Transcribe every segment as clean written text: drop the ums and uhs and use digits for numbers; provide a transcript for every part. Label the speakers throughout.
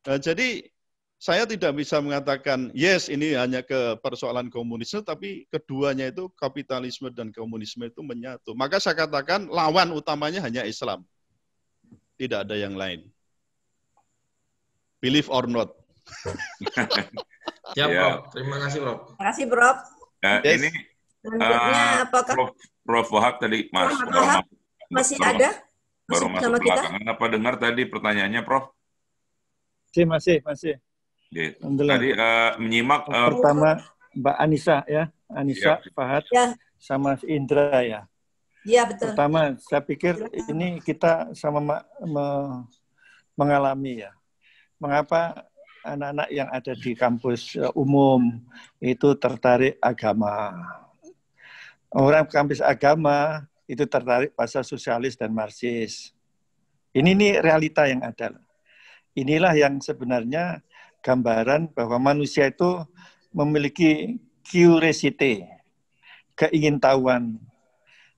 Speaker 1: Jadi saya tidak bisa mengatakan yes ini hanya ke persoalan komunisme, tapi keduanya itu kapitalisme dan komunisme itu menyatu. Maka saya katakan lawan utamanya hanya Islam, tidak ada yang lain. Believe or not.
Speaker 2: Ya, Prof. Terima kasih, Prof.
Speaker 3: Terima kasih, Prof.
Speaker 1: Yes.
Speaker 4: Ini
Speaker 3: Selanjutnya apakah
Speaker 4: Prof Wahab tadi Mas
Speaker 3: masih ada?
Speaker 4: Baru
Speaker 3: Masih
Speaker 4: masuk
Speaker 3: bersama kita?
Speaker 4: belakangan. Apa dengar tadi pertanyaannya, Prof?
Speaker 5: Masih.
Speaker 4: Tadi menyimak
Speaker 5: pertama Mbak Anissa ya, Anissa
Speaker 4: Ya.
Speaker 5: Fahad
Speaker 3: Ya,
Speaker 5: sama Indra ya.
Speaker 3: iya betul.
Speaker 5: Pertama, saya pikir ini kita sama mengalami ya. Mengapa anak-anak yang ada di kampus umum itu tertarik agama. Orang kampus agama itu tertarik pasal sosialis dan Marxis. Ini realita yang ada. Inilah yang sebenarnya gambaran bahwa manusia itu memiliki curiosity, keingintahuan.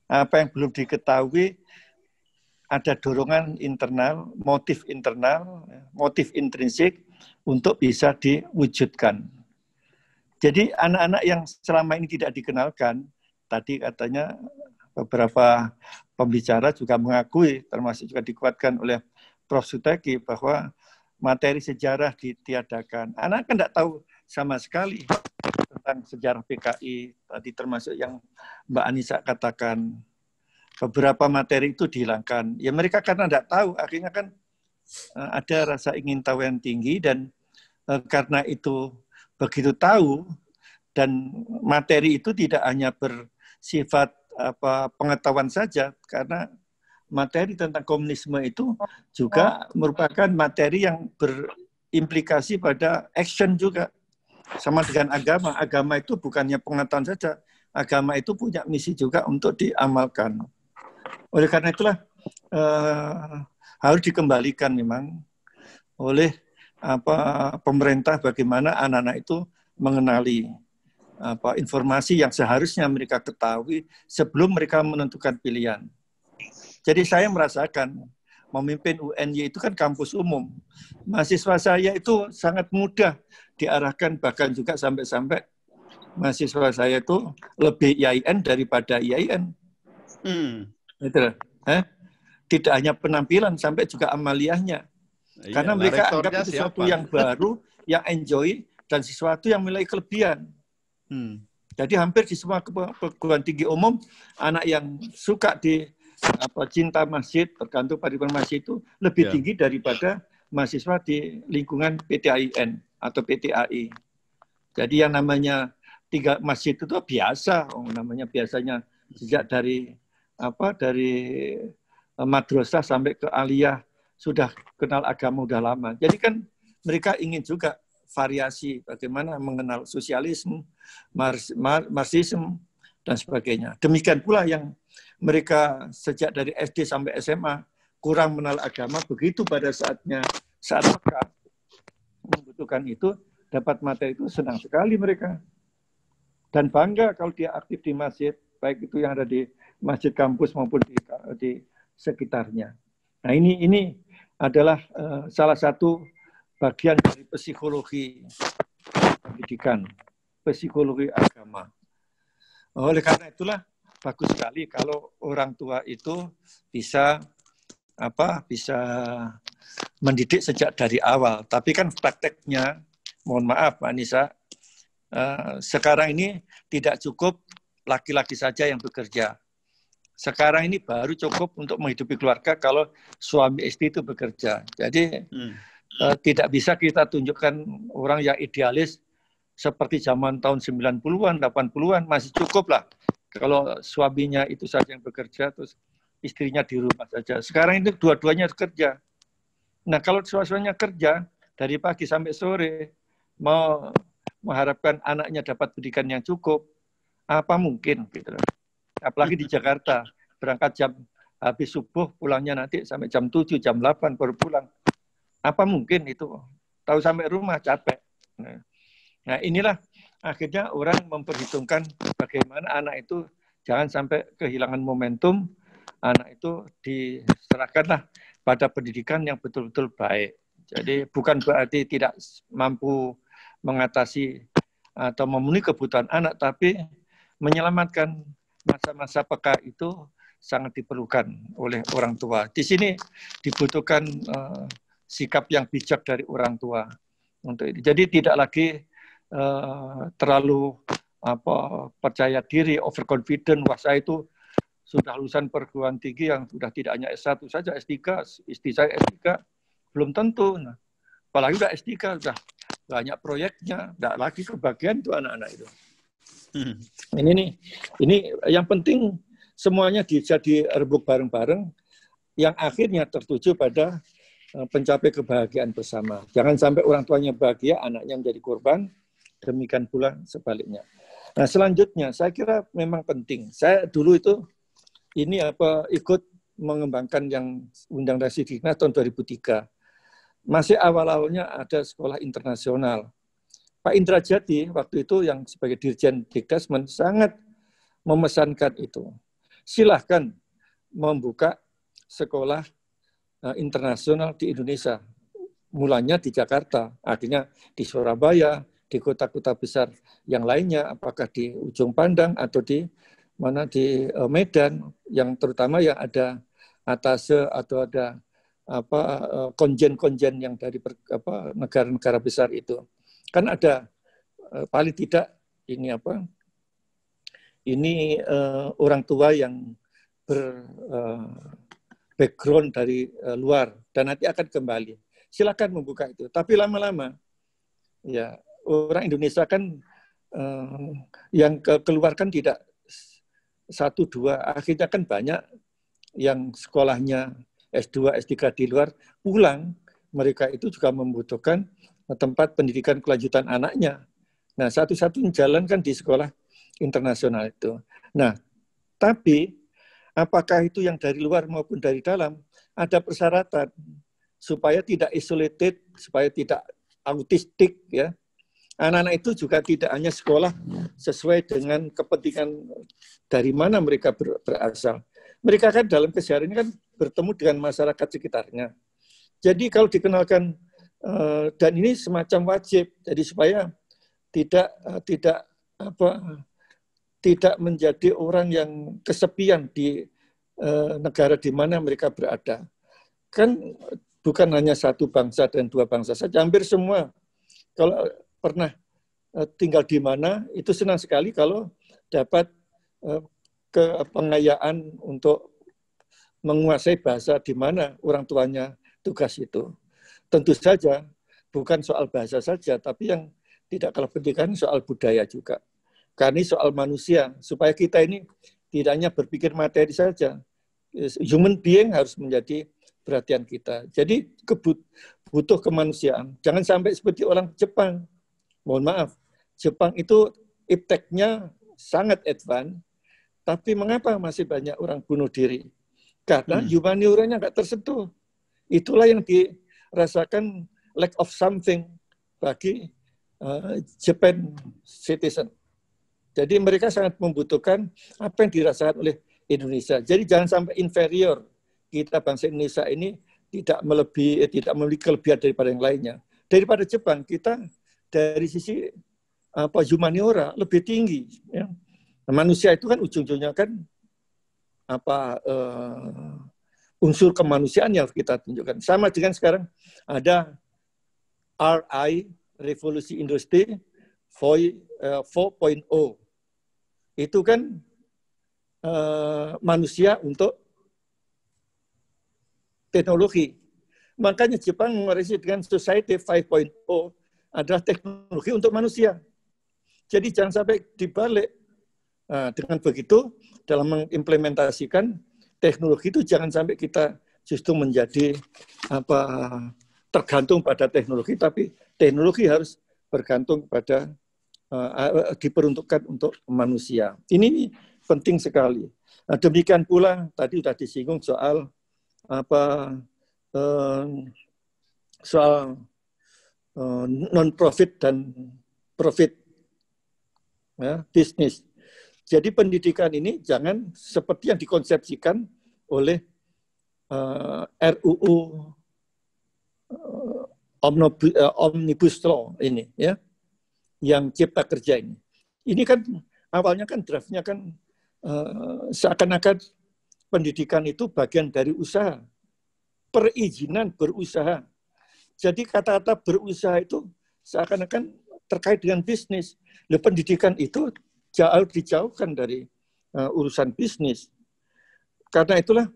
Speaker 5: Apa yang belum diketahui, ada dorongan internal, motif intrinsik untuk bisa diwujudkan. Jadi anak-anak yang selama ini tidak dikenalkan, tadi katanya beberapa pembicara juga mengakui, termasuk juga dikuatkan oleh Prof. Suteki, bahwa materi sejarah ditiadakan. Anak kan tidak tahu sama sekali tentang sejarah PKI, tadi termasuk yang Mbak Anissa katakan, beberapa materi itu dihilangkan. Ya mereka karena tidak tahu, akhirnya kan ada rasa ingin tahu yang tinggi, dan karena itu begitu tahu, dan materi itu tidak hanya bersifat pengetahuan saja, karena materi tentang komunisme itu juga merupakan materi yang berimplikasi pada action juga. Sama dengan agama. Agama itu bukannya pengetahuan saja. Agama itu punya misi juga untuk diamalkan. Oleh karena itulah harus dikembalikan memang oleh pemerintah bagaimana anak-anak itu mengenali informasi yang seharusnya mereka ketahui sebelum mereka menentukan pilihan. Jadi saya merasakan memimpin UNY itu kan kampus umum. Mahasiswa saya itu sangat mudah diarahkan, bahkan juga sampai-sampai mahasiswa saya itu lebih IAIN daripada IAIN. Gitu. Tidak hanya penampilan, sampai juga amaliyahnya. Karena mereka anggap itu sesuatu yang baru, yang enjoy, dan sesuatu yang memiliki kelebihan. Jadi hampir di semua perguruan tinggi umum, anak yang suka cinta masjid, tergantung pada masjid itu lebih tinggi daripada mahasiswa di lingkungan PTAIN atau PTAI. Jadi yang namanya 3 masjid itu biasa, namanya biasanya sejak dari madrasah sampai ke aliyah sudah kenal agama udah lama. Jadi kan mereka ingin juga variasi bagaimana mengenal sosialisme, marxisme dan sebagainya. Demikian pula yang mereka sejak dari SD sampai SMA kurang mengenal agama, begitu pada saat mereka membutuhkan itu, dapat materi itu, senang sekali mereka. Dan bangga kalau dia aktif di masjid, baik itu yang ada di masjid kampus maupun di sekitarnya. Nah ini adalah salah satu bagian dari psikologi pendidikan, psikologi agama. Oleh karena itulah bagus sekali kalau orang tua itu bisa mendidik sejak dari awal. Tapi kan prakteknya, mohon maaf Mbak Anissa, sekarang ini tidak cukup laki-laki saja yang bekerja. Sekarang ini baru cukup untuk menghidupi keluarga kalau suami istri itu bekerja. Jadi tidak bisa kita tunjukkan orang yang idealis seperti zaman tahun 90-an, 80-an, masih cukup lah. Kalau suaminya itu saja yang bekerja, terus istrinya di rumah saja. Sekarang ini dua-duanya kerja. Nah kalau suaminya kerja, dari pagi sampai sore, mau mengharapkan anaknya dapat pendidikan yang cukup, apa mungkin? Gitu. Apalagi di Jakarta, berangkat habis subuh, pulangnya nanti sampai jam 7, jam 8 baru pulang. Apa mungkin itu? Tahu sampai rumah capek. Nah inilah akhirnya orang memperhitungkan bagaimana anak itu jangan sampai kehilangan momentum, anak itu diserahkanlah pada pendidikan yang betul-betul baik. Jadi bukan berarti tidak mampu mengatasi atau memenuhi kebutuhan anak, tapi menyelamatkan masa-masa peka itu sangat diperlukan oleh orang tua. Di sini dibutuhkan sikap yang bijak dari orang tua untuk itu. Jadi tidak lagi terlalu percaya diri, overconfident. Wah, saya itu sudah lulusan perguruan tinggi yang sudah tidak hanya S1 saja, S3, istri saya S3, belum tentu. Nah, apalagi udah S3, sudah banyak proyeknya, tidak lagi kebagian itu anak-anak itu. Ini yang penting semuanya bisa direbuk bareng-bareng, yang akhirnya tertuju pada pencapai kebahagiaan bersama. Jangan sampai orang tuanya bahagia, anaknya menjadi korban, demikian pula sebaliknya. Nah, selanjutnya saya kira memang penting. Saya dulu itu ikut mengembangkan yang Undang-Undang Sidiknas tahun 2003. Masih awal-awalnya ada sekolah internasional. Pak Indra Jati waktu itu yang sebagai Dirjen Dikdasmen sangat memesankan itu. Silahkan membuka sekolah internasional di Indonesia. Mulanya di Jakarta, akhirnya di Surabaya, di kota-kota besar yang lainnya, apakah di Ujung Pandang atau di Medan, yang terutama yang ada atase atau ada konjen-konjen yang dari negara-negara besar itu. Kan ada paling tidak orang tua yang background dari luar dan nanti akan kembali. Silakan membuka itu. Tapi lama-lama ya orang Indonesia kan yang keluar kan tidak 1-2, akhirnya kan banyak yang sekolahnya S2, S3 di luar, pulang, mereka itu juga membutuhkan tempat pendidikan kelanjutan anaknya. Nah, satu-satunya jalan kan di sekolah internasional itu. Nah, tapi apakah itu yang dari luar maupun dari dalam, ada persyaratan supaya tidak isolated, supaya tidak autistik, ya. Anak-anak itu juga tidak hanya sekolah sesuai dengan kepentingan dari mana mereka berasal. Mereka kan dalam keseharian kan bertemu dengan masyarakat sekitarnya. Jadi kalau dikenalkan, dan ini semacam wajib, jadi supaya tidak menjadi orang yang kesepian di negara di mana mereka berada. Kan bukan hanya satu bangsa dan dua bangsa saja, hampir semua. Kalau pernah tinggal di mana, itu senang sekali kalau dapat pengayaan untuk menguasai bahasa di mana orang tuanya tugas itu. Tentu saja, bukan soal bahasa saja, tapi yang tidak kalah penting kan soal budaya juga. Karena ini soal manusia, supaya kita ini tidak hanya berpikir materi saja. Human being harus menjadi perhatian kita. Jadi butuh kemanusiaan. Jangan sampai seperti orang Jepang. Mohon maaf, Jepang itu ipteknya sangat advance, tapi mengapa masih banyak orang bunuh diri? Karena humanioranya nggak tersentuh. Itulah yang dirasakan lack of something bagi Japan citizen. Jadi mereka sangat membutuhkan apa yang dirasakan oleh Indonesia. Jadi jangan sampai inferior. Kita bangsa Indonesia ini tidak memiliki kelebihan daripada yang lainnya. Daripada Jepang, kita dari sisi humaniora lebih tinggi. Ya. Nah, manusia itu kan ujung-ujungnya kan unsur kemanusiaan yang kita tunjukkan. Sama dengan sekarang ada RI, Revolusi Industri 4.0. Itu kan manusia untuk teknologi. Makanya Jepang mengoreksi dengan Society 5.0 adalah teknologi untuk manusia. Jadi jangan sampai dibalik. Nah, dengan begitu, dalam mengimplementasikan teknologi itu jangan sampai kita justru menjadi tergantung pada teknologi, tapi teknologi harus bergantung pada diperuntukkan untuk manusia. Ini penting sekali. Nah, demikian pula tadi sudah disinggung soal non-profit dan profit, ya, bisnis. Jadi pendidikan ini jangan seperti yang dikonsepsikan oleh RUU Omnibus Law ini, ya, yang cipta kerja ini. Ini kan awalnya kan draftnya kan seakan-akan pendidikan itu bagian dari usaha, perizinan berusaha. Jadi kata-kata berusaha itu seakan-akan terkait dengan bisnis. Pendidikan itu jauh dijauhkan dari urusan bisnis. Karena itulah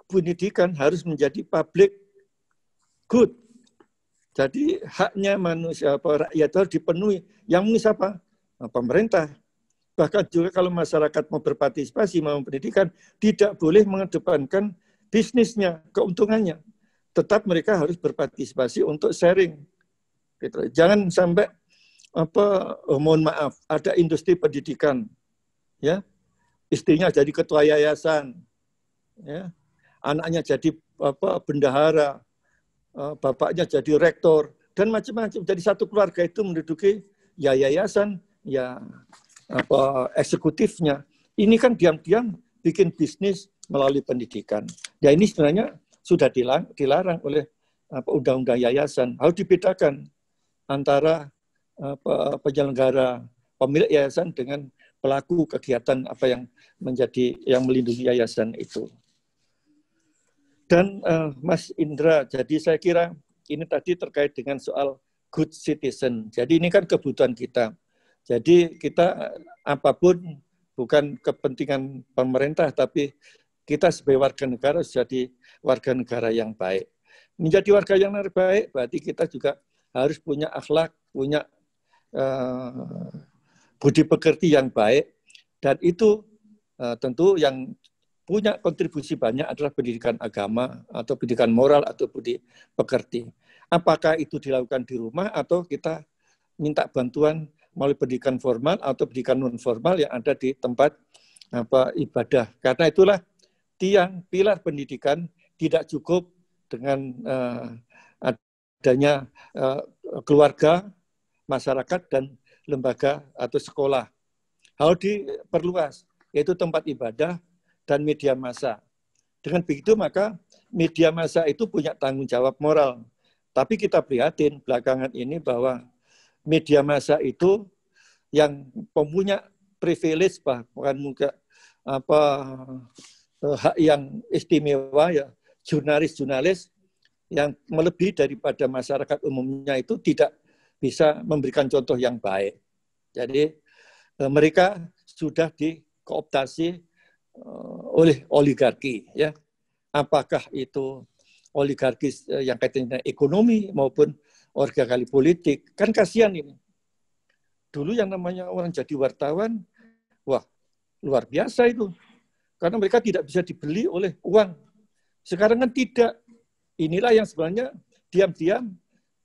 Speaker 5: pendidikan harus menjadi public good. Jadi haknya manusia, rakyat harus dipenuhi. Yang mengenai siapa? Pemerintah. Bahkan juga kalau masyarakat mau berpartisipasi, mau pendidikan, tidak boleh mengedepankan bisnisnya, keuntungannya. Tetap mereka harus berpartisipasi untuk sharing. Gitu. Jangan sampai mohon maaf, ada industri pendidikan, ya, istrinya jadi ketua yayasan, ya, anaknya jadi bendahara, bapaknya jadi rektor, dan macam-macam. Jadi satu keluarga itu menduduki ya yayasan, ya eksekutifnya. Ini kan diam-diam bikin bisnis melalui pendidikan. Ya ini sebenarnya sudah dilarang oleh undang-undang yayasan. Harus dibedakan antara penyelenggara pemilik yayasan dengan pelaku kegiatan apa yang melindungi yayasan itu. Dan Mas Indra, jadi saya kira ini tadi terkait dengan soal good citizen. Jadi ini kan kebutuhan kita. Jadi kita apapun bukan kepentingan pemerintah, tapi kita sebagai warga negara harus jadi warga negara yang baik. Menjadi warga yang baik berarti kita juga harus punya akhlak, punya budi pekerti yang baik. Dan itu tentu yang punya kontribusi banyak adalah pendidikan agama atau pendidikan moral atau budi pekerti. Apakah itu dilakukan di rumah atau kita minta bantuan melalui pendidikan formal atau pendidikan non formal yang ada di tempat ibadah. Karena itulah tiang pilar pendidikan tidak cukup dengan adanya keluarga, masyarakat dan lembaga atau sekolah. Harus diperluas, yaitu tempat ibadah dan media massa. Dengan begitu maka media massa itu punya tanggung jawab moral. Tapi kita prihatin belakangan ini bahwa media massa itu yang punya privilege bahkan mungkin hak yang istimewa ya, jurnalis-jurnalis yang melebihi daripada masyarakat umumnya itu tidak bisa memberikan contoh yang baik. Jadi mereka sudah dikooptasi oleh oligarki, ya. Apakah itu oligarki yang kaitannya ekonomi maupun oligarki politik? Kan kasihan ini. Dulu yang namanya orang jadi wartawan, wah luar biasa itu. Karena mereka tidak bisa dibeli oleh uang. Sekarang kan tidak. Inilah yang sebenarnya diam-diam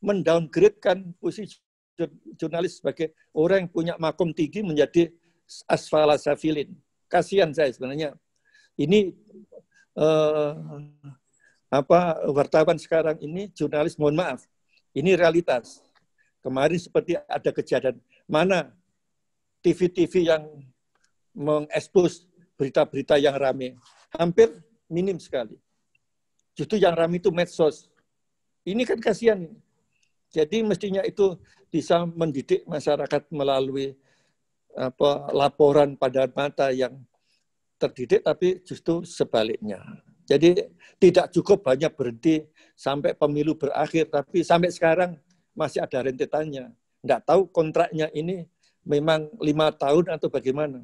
Speaker 5: mendowngrade-kan posisi jurnalis sebagai orang yang punya makom tinggi menjadi asfala safilin. Kasihan saya sebenarnya. Ini wartawan sekarang ini jurnalis, mohon maaf, ini realitas. Kemarin seperti ada kejadian mana TV-TV yang mengekspos berita-berita yang rame, hampir minim sekali. Justru yang ramai itu medsos. Ini kan kasihan. Jadi mestinya itu bisa mendidik masyarakat melalui laporan pada mata yang terdidik, tapi justru sebaliknya. Jadi tidak cukup hanya berhenti sampai pemilu berakhir, tapi sampai sekarang masih ada rentetannya. Nggak tahu kontraknya ini memang 5 tahun atau bagaimana.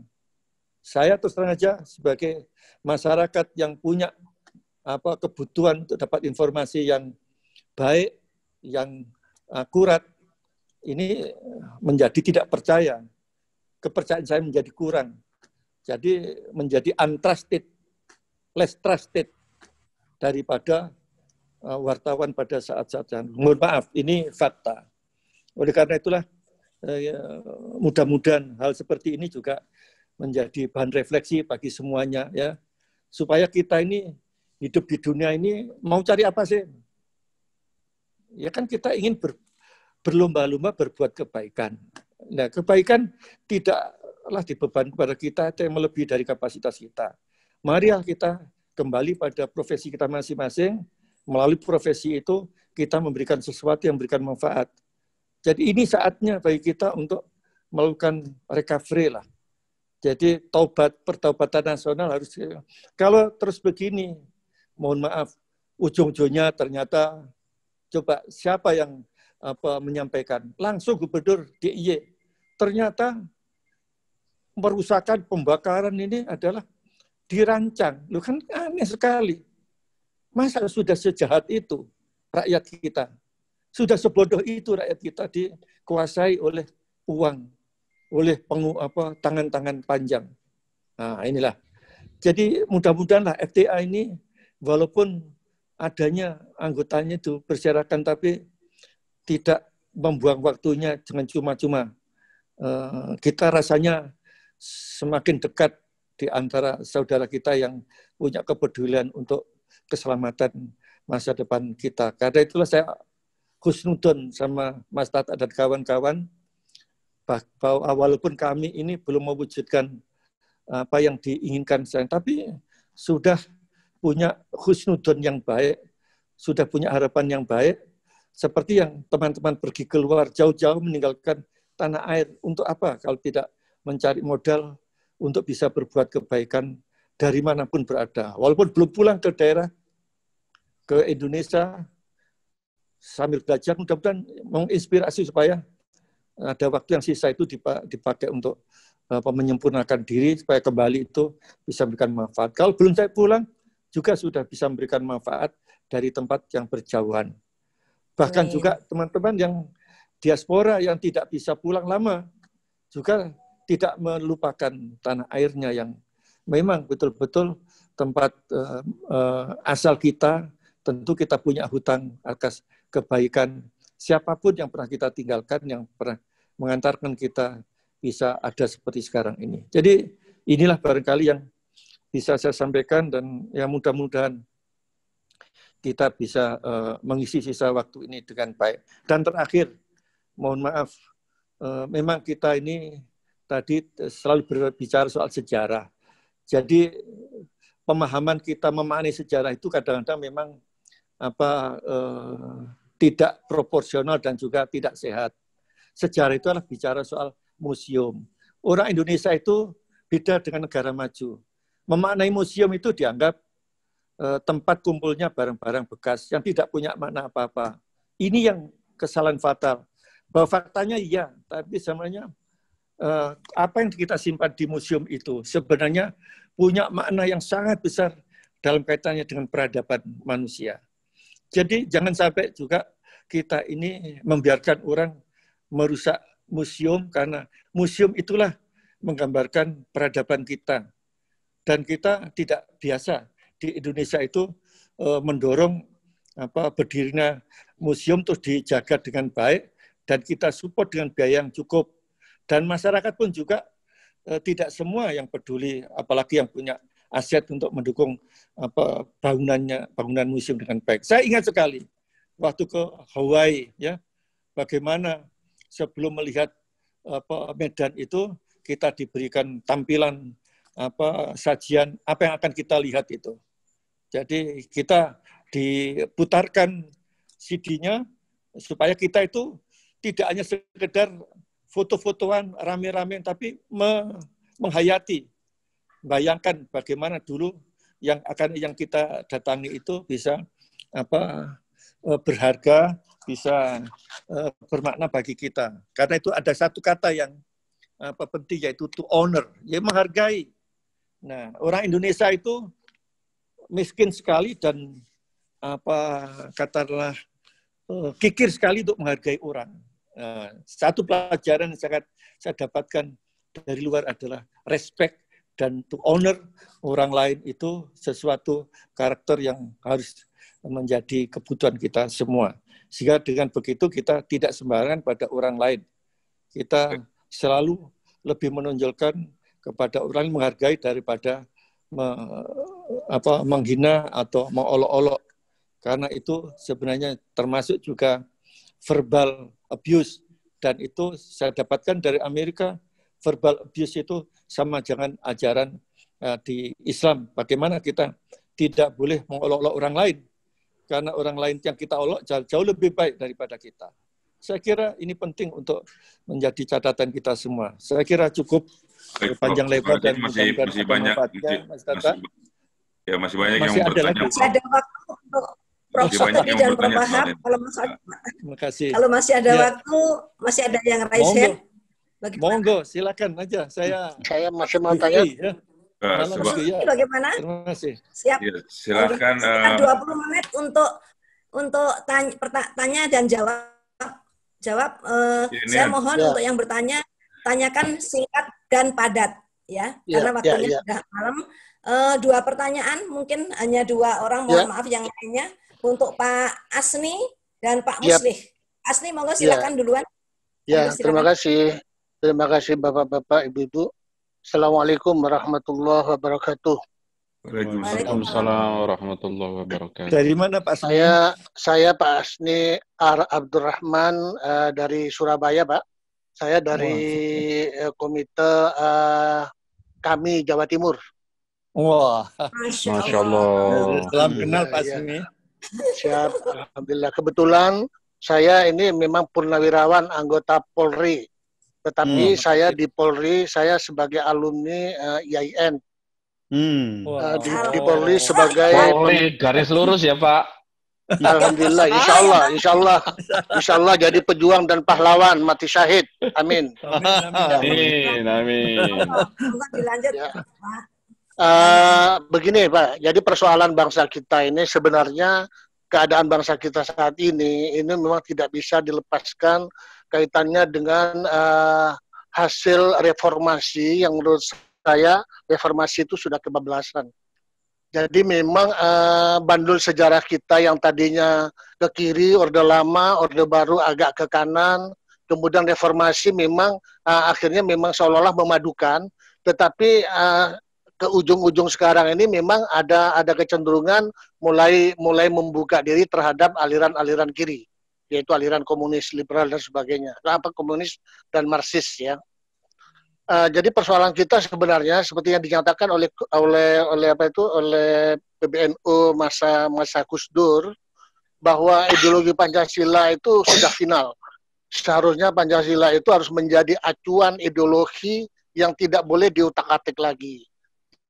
Speaker 5: Saya terus terang aja sebagai masyarakat yang punya kebutuhan untuk dapat informasi yang baik, yang akurat, ini menjadi tidak percaya. Kepercayaan saya menjadi kurang. Jadi menjadi untrusted, less trusted daripada wartawan pada saat-saat yang. Mohon maaf, ini fakta. Oleh karena itulah mudah-mudahan hal seperti ini juga menjadi bahan refleksi bagi semuanya, ya, supaya kita ini hidup di dunia ini mau cari apa sih? Ya kan kita ingin berlomba-lomba berbuat kebaikan. Nah, kebaikan tidaklah dibeban kepada kita yang melebihi dari kapasitas kita. Mari kita kembali pada profesi kita masing-masing, Melalui profesi itu kita memberikan sesuatu yang memberikan manfaat. Jadi ini saatnya bagi kita untuk melakukan recovery lah. Jadi pertaubatan nasional harus, kalau terus begini, mohon maaf, ujung-ujungnya ternyata coba siapa yang menyampaikan, langsung Gubernur DIY. Ternyata merusakan pembakaran ini adalah dirancang. Loh kan aneh sekali. Masa sudah sejahat itu rakyat kita? Sudah sebodoh itu rakyat kita dikuasai oleh uang, oleh tangan-tangan panjang. Nah, inilah. Jadi mudah-mudahanlah FTA ini walaupun adanya anggotanya itu berserakan tapi tidak membuang waktunya dengan cuma-cuma. Kita rasanya semakin dekat di antara saudara kita yang punya kepedulian untuk keselamatan masa depan kita. Karena itulah saya husnudon sama Mas Tata dan kawan-kawan, bahwa walaupun kami ini belum mewujudkan apa yang diinginkan, tapi sudah punya husnudon yang baik, sudah punya harapan yang baik, seperti yang teman-teman pergi keluar jauh-jauh meninggalkan tanah air. Untuk apa kalau tidak mencari modal untuk bisa berbuat kebaikan dari manapun berada. Walaupun belum pulang ke daerah, ke Indonesia, sambil belajar, mudah-mudahan menginspirasi supaya ada waktu yang sisa itu dipakai untuk menyempurnakan diri, supaya kembali itu bisa memberikan manfaat. Kalau belum saya pulang, juga sudah bisa memberikan manfaat dari tempat yang berjauhan. Bahkan juga teman-teman yang diaspora yang tidak bisa pulang lama, juga tidak melupakan tanah airnya yang memang betul-betul tempat asal kita. Tentu kita punya hutang atas kebaikan siapapun yang pernah kita tinggalkan, yang pernah mengantarkan kita bisa ada seperti sekarang ini. Jadi inilah barangkali yang bisa saya sampaikan, dan ya mudah-mudahan kita bisa mengisi sisa waktu ini dengan baik. Dan terakhir, mohon maaf, memang kita ini tadi selalu berbicara soal sejarah. Jadi pemahaman kita memaknai sejarah itu kadang-kadang memang tidak proporsional dan juga tidak sehat. Sejarah itu adalah bicara soal museum. Orang Indonesia itu beda dengan negara maju. Memaknai museum itu dianggap tempat kumpulnya barang-barang bekas yang tidak punya makna apa-apa. Ini yang kesalahan fatal. Bahwa faktanya iya, tapi sebenarnya apa yang kita simpan di museum itu sebenarnya punya makna yang sangat besar dalam kaitannya dengan peradaban manusia. Jadi jangan sampai juga kita ini membiarkan orang merusak museum, karena museum itulah menggambarkan peradaban kita. Dan kita tidak biasa di Indonesia itu mendorong berdirinya museum terus dijaga dengan baik, dan kita support dengan biaya yang cukup. Dan masyarakat pun juga tidak semua yang peduli, apalagi yang punya aset untuk mendukung bangunan museum dengan baik. Saya ingat sekali waktu ke Hawaii, ya, bagaimana sebelum melihat medan itu kita diberikan tampilan sajian apa yang akan kita lihat itu. Jadi kita diputarkan CD-nya supaya kita itu tidak hanya sekedar foto-fotoan rame-rame, tapi menghayati. Bayangkan bagaimana dulu yang kita datangi itu bisa berharga, bisa bermakna bagi kita. Karena itu ada satu kata yang penting, yaitu to honor, ya menghargai. Nah, orang Indonesia itu miskin sekali dan katakanlah kikir sekali untuk menghargai orang. Satu pelajaran yang saya dapatkan dari luar adalah respect dan to honor orang lain itu sesuatu karakter yang harus menjadi kebutuhan kita semua. Sehingga dengan begitu kita tidak sembarangan pada orang lain. Kita selalu lebih menonjolkan kepada orang yang menghargai daripada menghina atau mengolok-olok. Karena itu sebenarnya termasuk juga verbal abuse. Dan itu saya dapatkan dari Amerika. Verbal abuse itu sama dengan ajaran di Islam. Bagaimana kita tidak boleh mengolok-olok orang lain. karena orang lain yang kita olok jauh lebih baik daripada kita. Saya kira ini penting untuk menjadi catatan kita semua. Saya kira cukup panjang lebar dan
Speaker 4: masih banyak. Masih banyak yang mau bertanya.
Speaker 3: Masih ada waktu untuk Prof. Sotedi dan Prof. Wahab. Kalau masih ada waktu, masih ada yang raise hand.
Speaker 5: Monggo, silakan aja. Saya
Speaker 2: masih mau tanya.
Speaker 3: Bagaimana?
Speaker 5: Terima kasih.
Speaker 3: Siap.
Speaker 4: Ya, silakan.
Speaker 3: 20 menit untuk tanya dan jawab. Saya mohon untuk yang bertanya, tanyakan singkat dan padat, ya, karena waktunya sudah malam. 2 pertanyaan, mungkin hanya 2 orang, mohon maaf yang lainnya. Untuk Pak Asni dan Pak Muslih. Asni, monggo silakan duluan.
Speaker 2: Ya, terima kasih. Terima kasih Bapak-Bapak, Ibu-Ibu. Assalamualaikum warahmatullahi wabarakatuh.
Speaker 6: Waalaikumsalam warahmatullahi wabarakatuh.
Speaker 5: Dari mana Pak Asni?
Speaker 2: Saya Pak Asni Abdurrahman dari Surabaya, Pak. Saya dari komite kami Jawa Timur.
Speaker 5: Wah,
Speaker 6: Masya Allah.
Speaker 5: Salam kenal Pak Asni.
Speaker 2: Siap, alhamdulillah. Kebetulan saya ini memang purnawirawan anggota Polri, tetapi saya di Polri saya sebagai alumni IAIN. Di Polri sebagai
Speaker 6: Polri garis lurus ya Pak.
Speaker 2: Alhamdulillah, insya Allah jadi pejuang dan pahlawan mati syahid. Amin.
Speaker 6: Amin.
Speaker 3: Dilanjut, Pak.
Speaker 2: Begini Pak, jadi persoalan bangsa kita ini sebenarnya keadaan bangsa kita saat ini memang tidak bisa dilepaskan kaitannya dengan hasil reformasi yang menurut saya reformasi itu sudah kebablasan. Jadi memang bandul sejarah kita yang tadinya ke kiri, Orde Lama, Orde Baru agak ke kanan, kemudian reformasi memang akhirnya memang seolah-olah memadukan, tetapi ke ujung-ujung sekarang ini memang ada kecenderungan mulai membuka diri terhadap aliran-aliran kiri, yaitu aliran komunis, liberal dan sebagainya. Komunis dan Marxis ya. Jadi persoalan kita sebenarnya seperti yang dinyatakan oleh PBNU masa Gus Dur, bahwa ideologi Pancasila itu sudah final. Seharusnya Pancasila itu harus menjadi acuan ideologi yang tidak boleh diutak-atik lagi.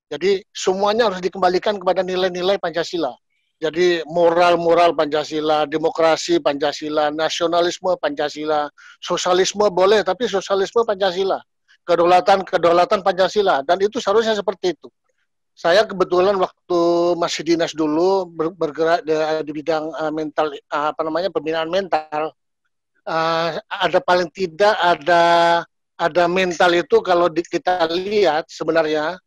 Speaker 2: Jadi semuanya harus dikembalikan kepada nilai-nilai Pancasila. Jadi moral Pancasila, demokrasi Pancasila, nasionalisme Pancasila, sosialisme boleh, tapi sosialisme Pancasila, kedaulatan Pancasila, dan itu seharusnya seperti itu. Saya kebetulan waktu masih dinas dulu bergerak di bidang pembinaan mental. Ada paling tidak ada mental itu kalau kita lihat sebenarnya.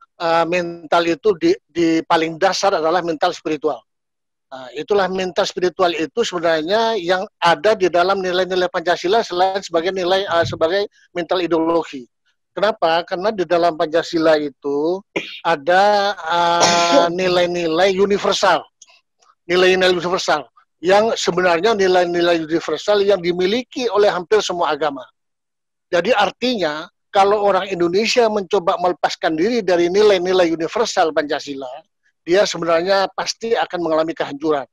Speaker 2: Mental itu di paling dasar adalah mental spiritual. Itulah mental spiritual itu sebenarnya yang ada di dalam nilai-nilai Pancasila selain sebagai sebagai mental ideologi. Kenapa? Karena di dalam Pancasila itu ada nilai-nilai universal. Nilai-nilai universal yang sebenarnya nilai-nilai universal yang dimiliki oleh hampir semua agama. Jadi artinya kalau orang Indonesia mencoba melepaskan diri dari nilai-nilai universal Pancasila, dia sebenarnya pasti akan mengalami kehancuran.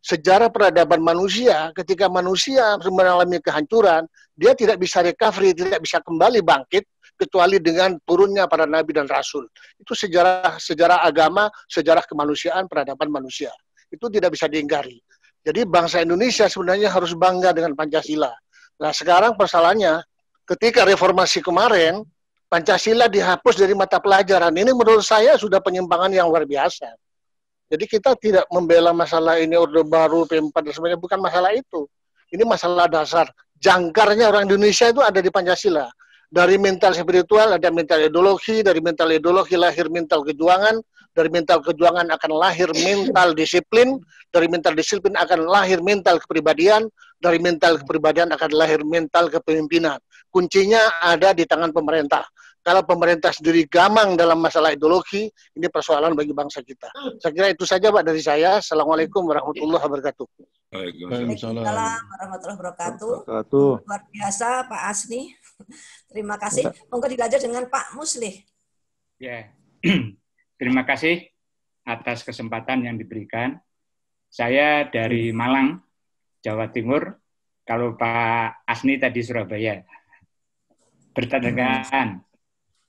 Speaker 2: Sejarah peradaban manusia, ketika manusia mengalami kehancuran, dia tidak bisa recovery, tidak bisa kembali bangkit, kecuali dengan turunnya para nabi dan rasul. Itu sejarah agama, sejarah kemanusiaan, peradaban manusia. Itu tidak bisa diingkari. Jadi bangsa Indonesia sebenarnya harus bangga dengan Pancasila. Nah sekarang persoalannya, ketika reformasi kemarin, Pancasila dihapus dari mata pelajaran. Ini menurut saya sudah penyimpangan yang luar biasa. Jadi kita tidak membela masalah ini Orde Baru, P4 dan sebagainya, bukan masalah itu. Ini masalah dasar. Jangkarnya orang Indonesia itu ada di Pancasila. Dari mental spiritual ada mental ideologi, dari mental ideologi lahir mental kejuangan, dari mental kejuangan akan lahir mental disiplin, dari mental disiplin akan lahir mental kepribadian, dari mental kepribadian akan lahir mental kepemimpinan. Kuncinya ada di tangan pemerintah. Kalau pemerintah sendiri gamang dalam masalah ideologi, ini persoalan bagi bangsa kita. Saya kira itu saja Pak dari saya. Assalamualaikum warahmatullahi wabarakatuh.
Speaker 3: Waalaikumsalam warahmatullahi wabarakatuh. Luar biasa Pak Asni. Terima kasih. Monggo dilanjut dengan Pak Muslih.
Speaker 7: Ya, terima kasih atas kesempatan yang diberikan. Saya dari Malang, Jawa Timur. Kalau Pak Asni tadi Surabaya. Bertanyakan.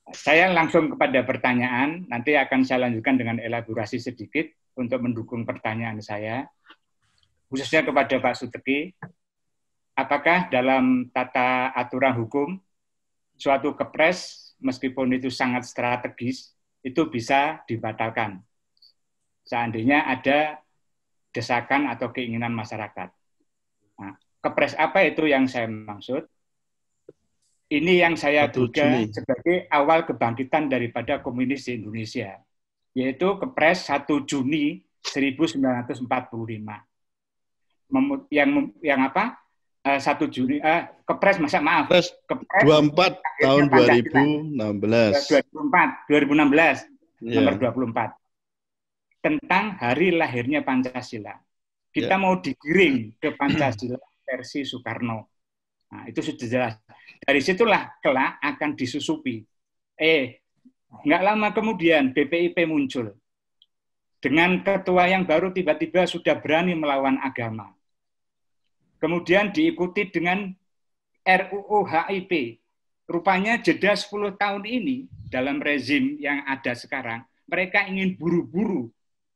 Speaker 7: Saya langsung kepada pertanyaan, nanti akan saya lanjutkan dengan elaborasi sedikit untuk mendukung pertanyaan saya. Khususnya kepada Pak Suteki, apakah dalam tata aturan hukum, suatu kepres, meskipun itu sangat strategis, itu bisa dibatalkan seandainya ada desakan atau keinginan masyarakat. Nah, kepres apa itu yang saya maksud? Ini yang saya duga sebagai awal kebangkitan daripada komunis di Indonesia, yaitu Kepres 1 Juni 1945. Yang apa? 1 Juni Kepres Kepres
Speaker 1: 24 tahun 2016.
Speaker 7: 2016 nomor 24 tentang hari lahirnya Pancasila. Kita mau digiring ke Pancasila versi Soekarno. Nah, itu sudah jelas. Dari situlah kelak akan disusupi. Nggak lama kemudian BPIP muncul. Dengan ketua yang baru tiba-tiba sudah berani melawan agama. Kemudian diikuti dengan RUU HIP. Rupanya jeda 10 tahun ini dalam rezim yang ada sekarang, mereka ingin buru-buru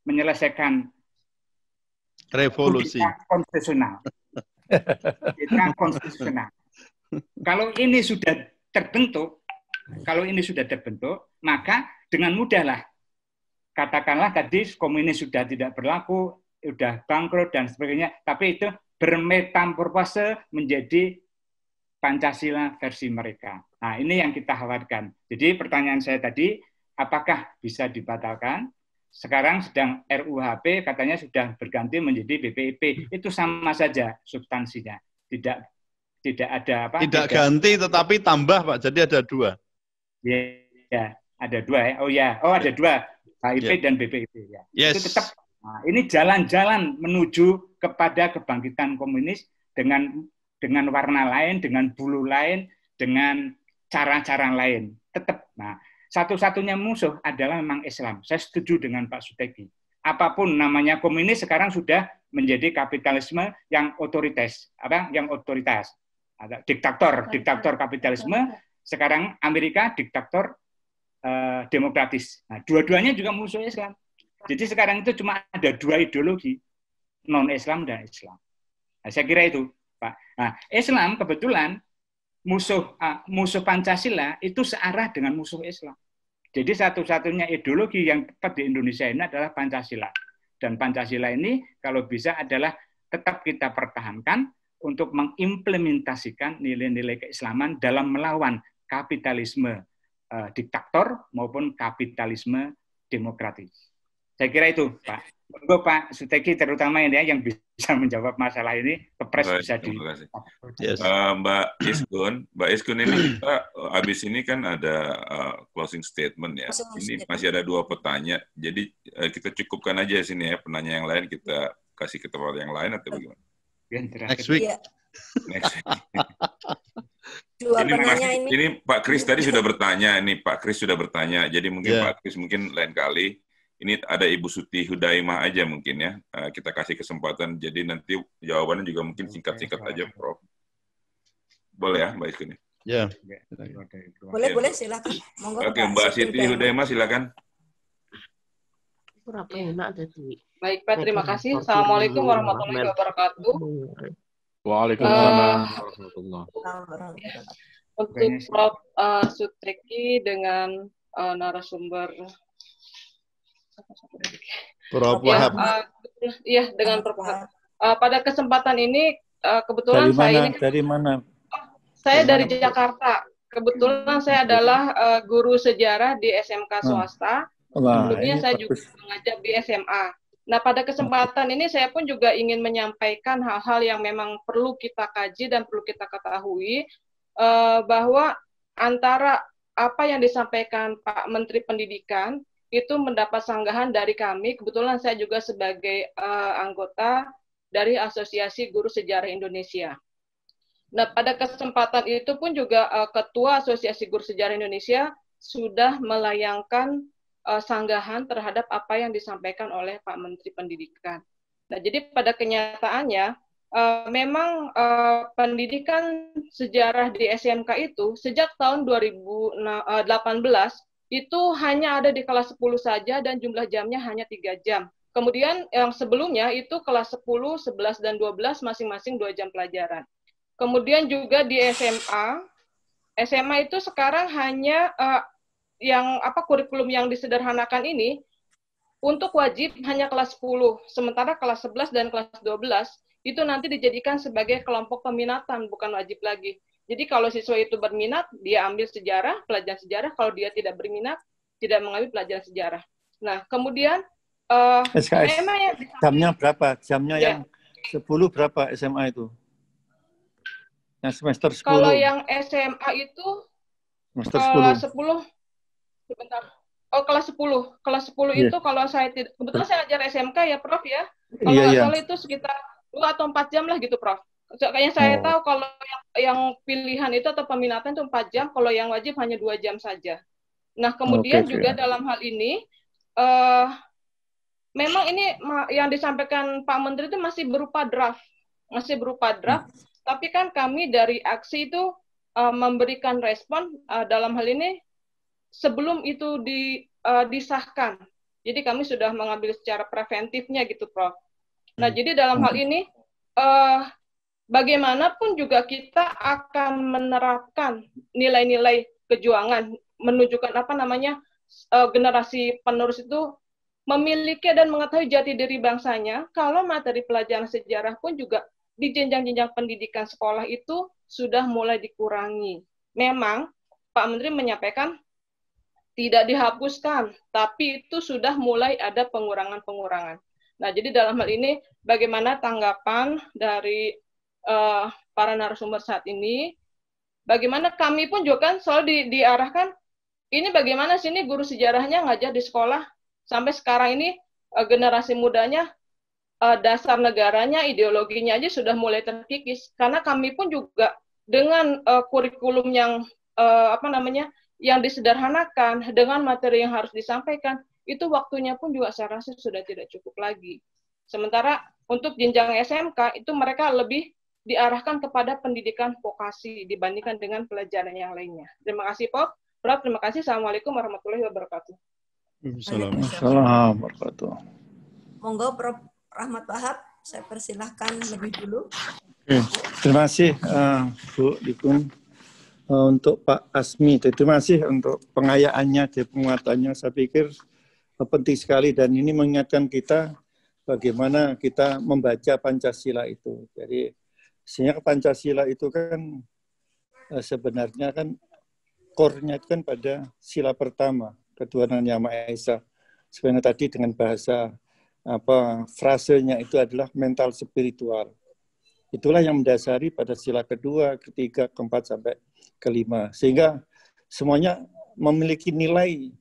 Speaker 7: menyelesaikan
Speaker 1: revolusi
Speaker 7: konstitusional. Konstitusional. Kalau ini sudah terbentuk, maka dengan mudahlah katakanlah tadi komunis sudah tidak berlaku, sudah bangkrut dan sebagainya, tapi itu bermetamorfose menjadi Pancasila versi mereka. Nah, ini yang kita khawatirkan. Jadi pertanyaan saya tadi, apakah bisa dibatalkan? Sekarang sedang RUHP katanya sudah berganti menjadi BPIP. Itu sama saja substansinya. Tidak ada apa?
Speaker 1: Tidak ganti tetapi tambah, Pak. Jadi ada 2.
Speaker 7: Ya, ada 2 ya. Ada 2. HIP dan BPIP ya.
Speaker 1: Yes.
Speaker 7: Itu tetap. Nah, ini jalan-jalan menuju kepada kebangkitan komunis dengan warna lain, dengan bulu lain, dengan cara-cara lain. Tetap. Nah, satu-satunya musuh adalah memang Islam. Saya setuju dengan Pak Suteki. Apapun namanya komunis sekarang sudah menjadi kapitalisme yang otoritas. Yang otoritas. Ada diktator kapitalisme. Sekarang Amerika diktator demokratis. Nah, dua-duanya juga musuh Islam. Jadi sekarang itu cuma ada 2 ideologi, non-Islam dan Islam. Nah, saya kira itu, Pak. Nah, Islam kebetulan musuh Pancasila itu searah dengan musuh Islam. Jadi satu-satunya ideologi yang tepat di Indonesia ini adalah Pancasila. Dan Pancasila ini kalau bisa adalah tetap kita pertahankan untuk mengimplementasikan nilai-nilai keislaman dalam melawan kapitalisme diktator maupun kapitalisme demokratis. Saya kira itu, Pak. Monggo Pak Suteki terutama ini yang bisa menjawab masalah ini, kepres bisa di.
Speaker 1: Yes.
Speaker 4: Mbak Iskun ini kita habis ini kan ada closing statement ya. Ini masih ada 2 petanya. Jadi kita cukupkan aja sini ya, penanya yang lain kita kasih ke tempat yang lain atau bagaimana?
Speaker 1: Next week.
Speaker 4: Next week.
Speaker 3: Ini
Speaker 4: Pak Kris tadi sudah bertanya. Ini Pak Kris sudah bertanya. Jadi mungkin Pak Kris mungkin lain kali. Ini ada Ibu Suti Hudaimah aja mungkin ya. Kita kasih kesempatan. Jadi nanti jawabannya juga mungkin singkat-singkat aja, Prof. Boleh ya, Mbak Iskun?
Speaker 1: Ya.
Speaker 3: Boleh silakan. Monggo.
Speaker 4: Oke, Mbak Siti Hudaimah silakan.
Speaker 8: Baik, Pak, terima kasih. Assalamualaikum warahmatullahi wabarakatuh.
Speaker 6: Waalaikumsalam warahmatullahi
Speaker 8: wabarakatuh. Untuk Prof. Suteki dengan narasumber
Speaker 1: Prof. Wahab.
Speaker 8: Iya, dengan Prof. Pada kesempatan ini kebetulan
Speaker 5: dari mana?
Speaker 8: Saya dari Jakarta. Kebetulan saya adalah guru sejarah di SMK swasta. Sebelumnya saya juga mengajar di SMA. Nah, pada kesempatan ini saya pun juga ingin menyampaikan hal-hal yang memang perlu kita kaji dan perlu kita ketahui, bahwa antara apa yang disampaikan Pak Menteri Pendidikan itu mendapat sanggahan dari kami. Kebetulan saya juga sebagai anggota dari Asosiasi Guru Sejarah Indonesia. Nah, pada kesempatan itu pun juga Ketua Asosiasi Guru Sejarah Indonesia sudah melayangkan sanggahan terhadap apa yang disampaikan oleh Pak Menteri Pendidikan. Nah, jadi pada kenyataannya memang pendidikan sejarah di SMK itu sejak tahun 2018 itu hanya ada di kelas 10 saja dan jumlah jamnya hanya 3 jam. Kemudian yang sebelumnya itu kelas 10, 11, dan 12 masing-masing 2 jam pelajaran. Kemudian juga di SMA itu sekarang hanya kurikulum yang disederhanakan ini untuk wajib hanya kelas 10, sementara kelas 11 dan kelas 12 itu nanti dijadikan sebagai kelompok peminatan, bukan wajib lagi. Jadi kalau siswa itu berminat, dia ambil sejarah, pelajaran sejarah. Kalau dia tidak berminat, tidak mengambil pelajaran sejarah. Nah, kemudian
Speaker 5: SKS, jamnya berapa? Jamnya ya. Yang 10 berapa SMA itu? Yang semester 10.
Speaker 8: Kalau yang SMA itu
Speaker 5: semester
Speaker 8: 10 sebentar. Oh, kelas 10. Kelas 10 itu kalau saya tidak, kebetulan saya ajar SMK ya, Prof ya. Kalau nggak salah itu sekitar 2 atau 4 jam lah gitu, Prof. Kayaknya saya tahu kalau yang pilihan itu atau peminatan itu 4 jam, kalau yang wajib hanya 2 jam saja. Nah, kemudian juga dalam hal ini, memang ini yang disampaikan Pak Menteri itu masih berupa draft. Tapi kan kami dari aksi itu memberikan respon dalam hal ini sebelum itu disahkan. Jadi kami sudah mengambil secara preventifnya gitu, Prof. Nah, jadi dalam hal ini bagaimanapun juga kita akan menerapkan nilai-nilai kejuangan, menunjukkan generasi penerus itu memiliki dan mengetahui jati diri bangsanya. Kalau materi pelajaran sejarah pun juga di jenjang-jenjang pendidikan sekolah itu sudah mulai dikurangi. Memang Pak Menteri menyampaikan tidak dihapuskan, tapi itu sudah mulai ada pengurangan-pengurangan. Nah, jadi dalam hal ini bagaimana tanggapan dari para narasumber saat ini? Bagaimana kami pun juga kan selalu diarahkan, ini bagaimana sih ini guru sejarahnya ngajar di sekolah sampai sekarang ini generasi mudanya dasar negaranya, ideologinya aja sudah mulai terkikis. Karena kami pun juga dengan kurikulum yang yang disederhanakan, dengan materi yang harus disampaikan, itu waktunya pun juga saya rasa sudah tidak cukup lagi. Sementara untuk jenjang SMK itu mereka lebih diarahkan kepada pendidikan vokasi dibandingkan dengan pelajaran yang lainnya. Terima kasih, Prof. Terima kasih. Assalamualaikum warahmatullahi wabarakatuh.
Speaker 5: Waalaikumsalam warahmatullahi wabarakatuh.
Speaker 3: Monggo, Prof. Rahmat Wahab, saya persilahkan lebih dulu.
Speaker 5: Terima kasih, Bu Dikun. Untuk Pak Asmi, terima kasih untuk pengayaannya dan penguatannya. Saya pikir penting sekali dan ini mengingatkan kita bagaimana kita membaca Pancasila itu. Jadi sehingga Pancasila itu kan sebenarnya kan core-nya itu kan pada sila pertama, ketuhanan Yang Maha Esa. Sebenarnya tadi dengan bahasa frasenya itu adalah mental spiritual. Itulah yang mendasari pada sila kedua, ketiga, keempat, sampai kelima. Sehingga semuanya memiliki nilai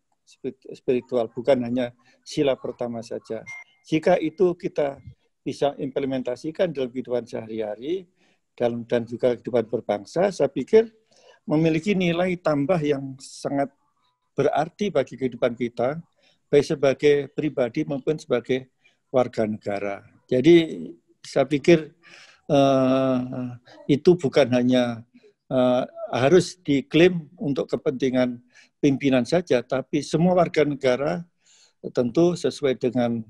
Speaker 5: spiritual, bukan hanya sila pertama saja. Jika itu kita bisa implementasikan dalam kehidupan sehari-hari, dan juga kehidupan berbangsa, saya pikir memiliki nilai tambah yang sangat berarti bagi kehidupan kita, baik sebagai pribadi maupun sebagai warga negara. Jadi saya pikir itu bukan hanya harus diklaim untuk kepentingan pimpinan saja, tapi semua warga negara tentu sesuai dengan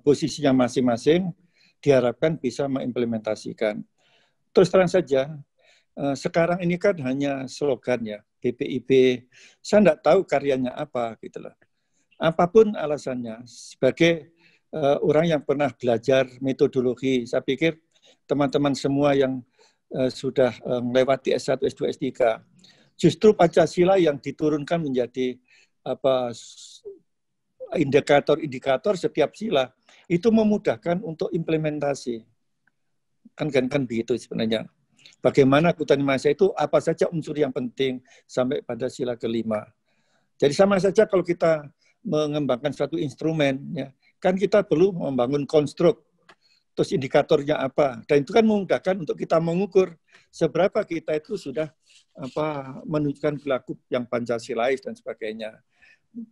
Speaker 5: posisinya masing-masing diharapkan bisa mengimplementasikan. Terus terang saja, sekarang ini kan hanya slogan ya, BPIP, saya tidak tahu karyanya apa gitu loh. Apapun alasannya, sebagai orang yang pernah belajar metodologi, saya pikir teman-teman semua yang sudah melewati S1, S2, S3, justru Pancasila yang diturunkan menjadi indikator-indikator setiap sila, itu memudahkan untuk implementasi. Kan begitu sebenarnya. Bagaimana ketuhanan Maha Esa itu apa saja unsur yang penting sampai pada sila kelima. Jadi sama saja kalau kita mengembangkan suatu instrumen, ya, kan kita perlu membangun konstruk, terus indikatornya apa, dan itu kan memudahkan untuk kita mengukur seberapa kita itu sudah menunjukkan perilaku yang Pancasilais dan sebagainya.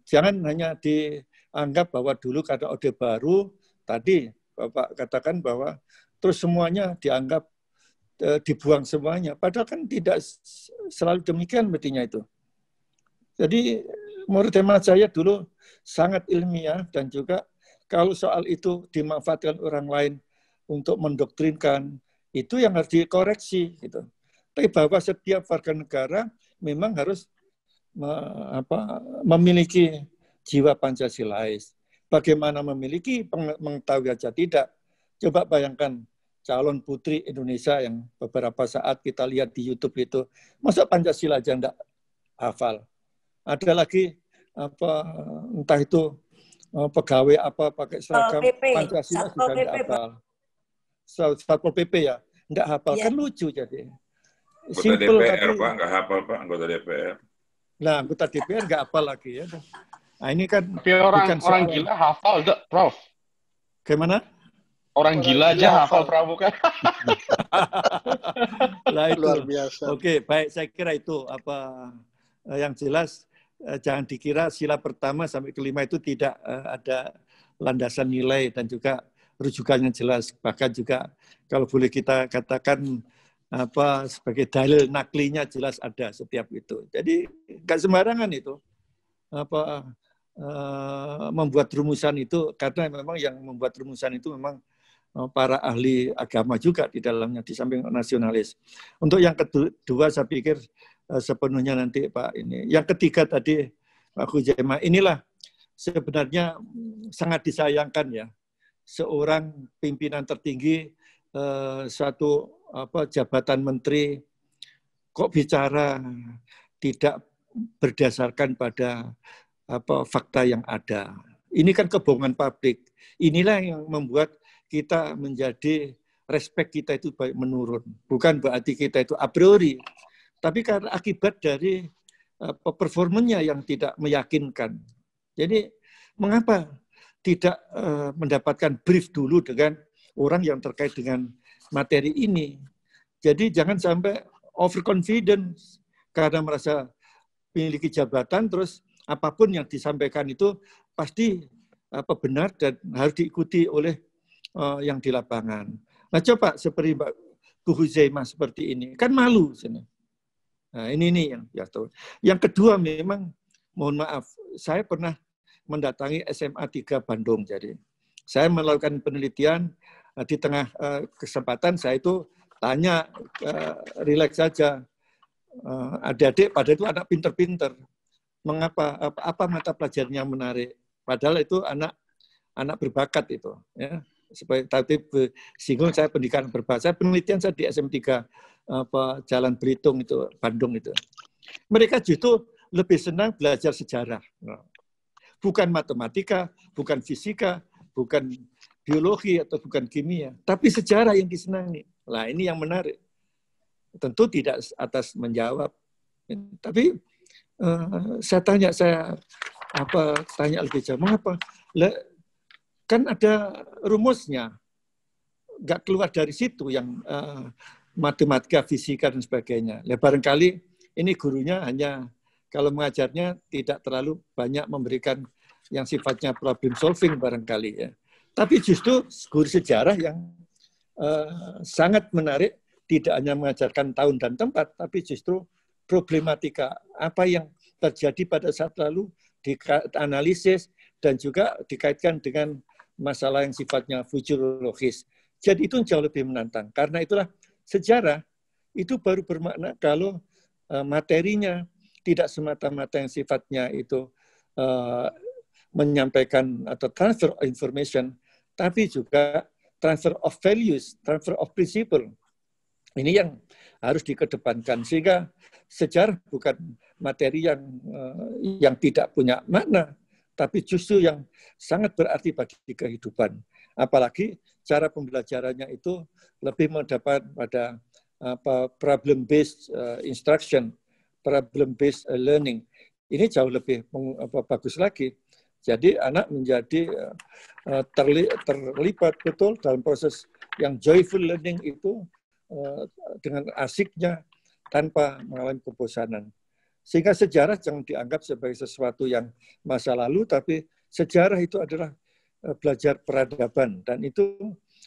Speaker 5: Jangan hanya dianggap bahwa dulu ada Orde Baru, tadi Bapak katakan bahwa terus semuanya dianggap dibuang semuanya. Padahal kan tidak selalu demikian mestinya itu. Jadi menurut hemat saya dulu sangat ilmiah, dan juga kalau soal itu dimanfaatkan orang lain untuk mendoktrinkan, itu yang harus dikoreksi gitu. Tapi bahwa setiap warga negara memang harus memiliki jiwa Pancasilais. Bagaimana memiliki, mengetahui aja tidak. Coba bayangkan calon putri Indonesia yang beberapa saat kita lihat di YouTube itu, masa Pancasila aja enggak hafal. Ada lagi entah itu pegawai apa pakai seragam Pancasila juga enggak hafal. Satpol PP ya, enggak hafal, kan lucu jadi.
Speaker 4: Anggota DPR, Pak, enggak hafal, Pak, anggota DPR.
Speaker 5: Nah, anggota DPR enggak hafal lagi ya. Nah, ini kan
Speaker 6: tapi orang gila hafal enggak, Prof?
Speaker 5: Gimana?
Speaker 6: Orang gila aja hafal Pramuka.
Speaker 5: Lah itu.
Speaker 2: Luar biasa.
Speaker 5: Oke, baik, saya kira itu yang jelas jangan dikira sila pertama sampai kelima itu tidak ada landasan nilai dan juga rujukannya jelas. Bahkan juga kalau boleh kita katakan sebagai dalil naklinya jelas ada setiap itu. Jadi nggak sembarangan itu membuat rumusan itu, karena memang yang membuat rumusan itu memang para ahli agama juga di dalamnya, di samping nasionalis. Untuk yang kedua saya pikir sepenuhnya nanti Pak ini. Yang ketiga tadi Pak Huzaimah, inilah sebenarnya sangat disayangkan ya, seorang pimpinan tertinggi suatu jabatan menteri kok bicara tidak berdasarkan pada fakta yang ada. Ini kan kebohongan publik. Inilah yang membuat kita menjadi respek kita itu menurun. Bukan berarti kita itu a priori, tapi karena akibat dari performanya yang tidak meyakinkan. Jadi mengapa tidak mendapatkan brief dulu dengan orang yang terkait dengan materi ini? Jadi jangan sampai overconfidence karena merasa memiliki jabatan, terus apapun yang disampaikan itu pasti benar dan harus diikuti oleh yang di lapangan. Nah, coba seperti Bu Huzaimah seperti ini, kan malu sini. Nah, ini yang tahu. Yang kedua memang, mohon maaf, saya pernah mendatangi SMA 3 Bandung. Jadi, saya melakukan penelitian di tengah kesempatan saya itu tanya, rileks saja. Adik-adik pada itu anak pinter-pinter. Mengapa? Apa mata pelajarannya menarik? Padahal itu anak berbakat itu, ya. Supaya tadi singgung saya pendidikan berbahasa, penelitian saya di SM3 Jalan Belitung itu, Bandung itu. Mereka justru lebih senang belajar sejarah. Bukan matematika, bukan fisika, bukan biologi atau bukan kimia, tapi sejarah yang disenangi. Nah, ini yang menarik. Tentu tidak atas menjawab. Tapi saya tanya lebih jauh, mengapa? Kan ada rumusnya, nggak keluar dari situ yang matematika, fisika, dan sebagainya. Ya, barangkali ini gurunya hanya, kalau mengajarnya tidak terlalu banyak memberikan yang sifatnya problem solving barangkali ya. Tapi justru guru sejarah yang sangat menarik, tidak hanya mengajarkan tahun dan tempat, tapi justru problematika apa yang terjadi pada saat lalu dianalisis dan juga dikaitkan dengan masalah yang sifatnya futurologis. Jadi itu jauh lebih menantang. Karena itulah sejarah itu baru bermakna kalau materinya tidak semata-mata yang sifatnya itu menyampaikan atau transfer of information, tapi juga transfer of values, transfer of principle. Ini yang harus dikedepankan, sehingga sejarah bukan materi yang tidak punya makna, tapi justru yang sangat berarti bagi kehidupan. Apalagi cara pembelajarannya itu lebih mendapat pada problem-based instruction, problem-based learning. Ini jauh lebih bagus lagi. Jadi anak menjadi terlibat betul dalam proses yang joyful learning itu dengan asiknya tanpa mengalami kebosanan. Sehingga sejarah jangan dianggap sebagai sesuatu yang masa lalu, tapi sejarah itu adalah belajar peradaban, dan itu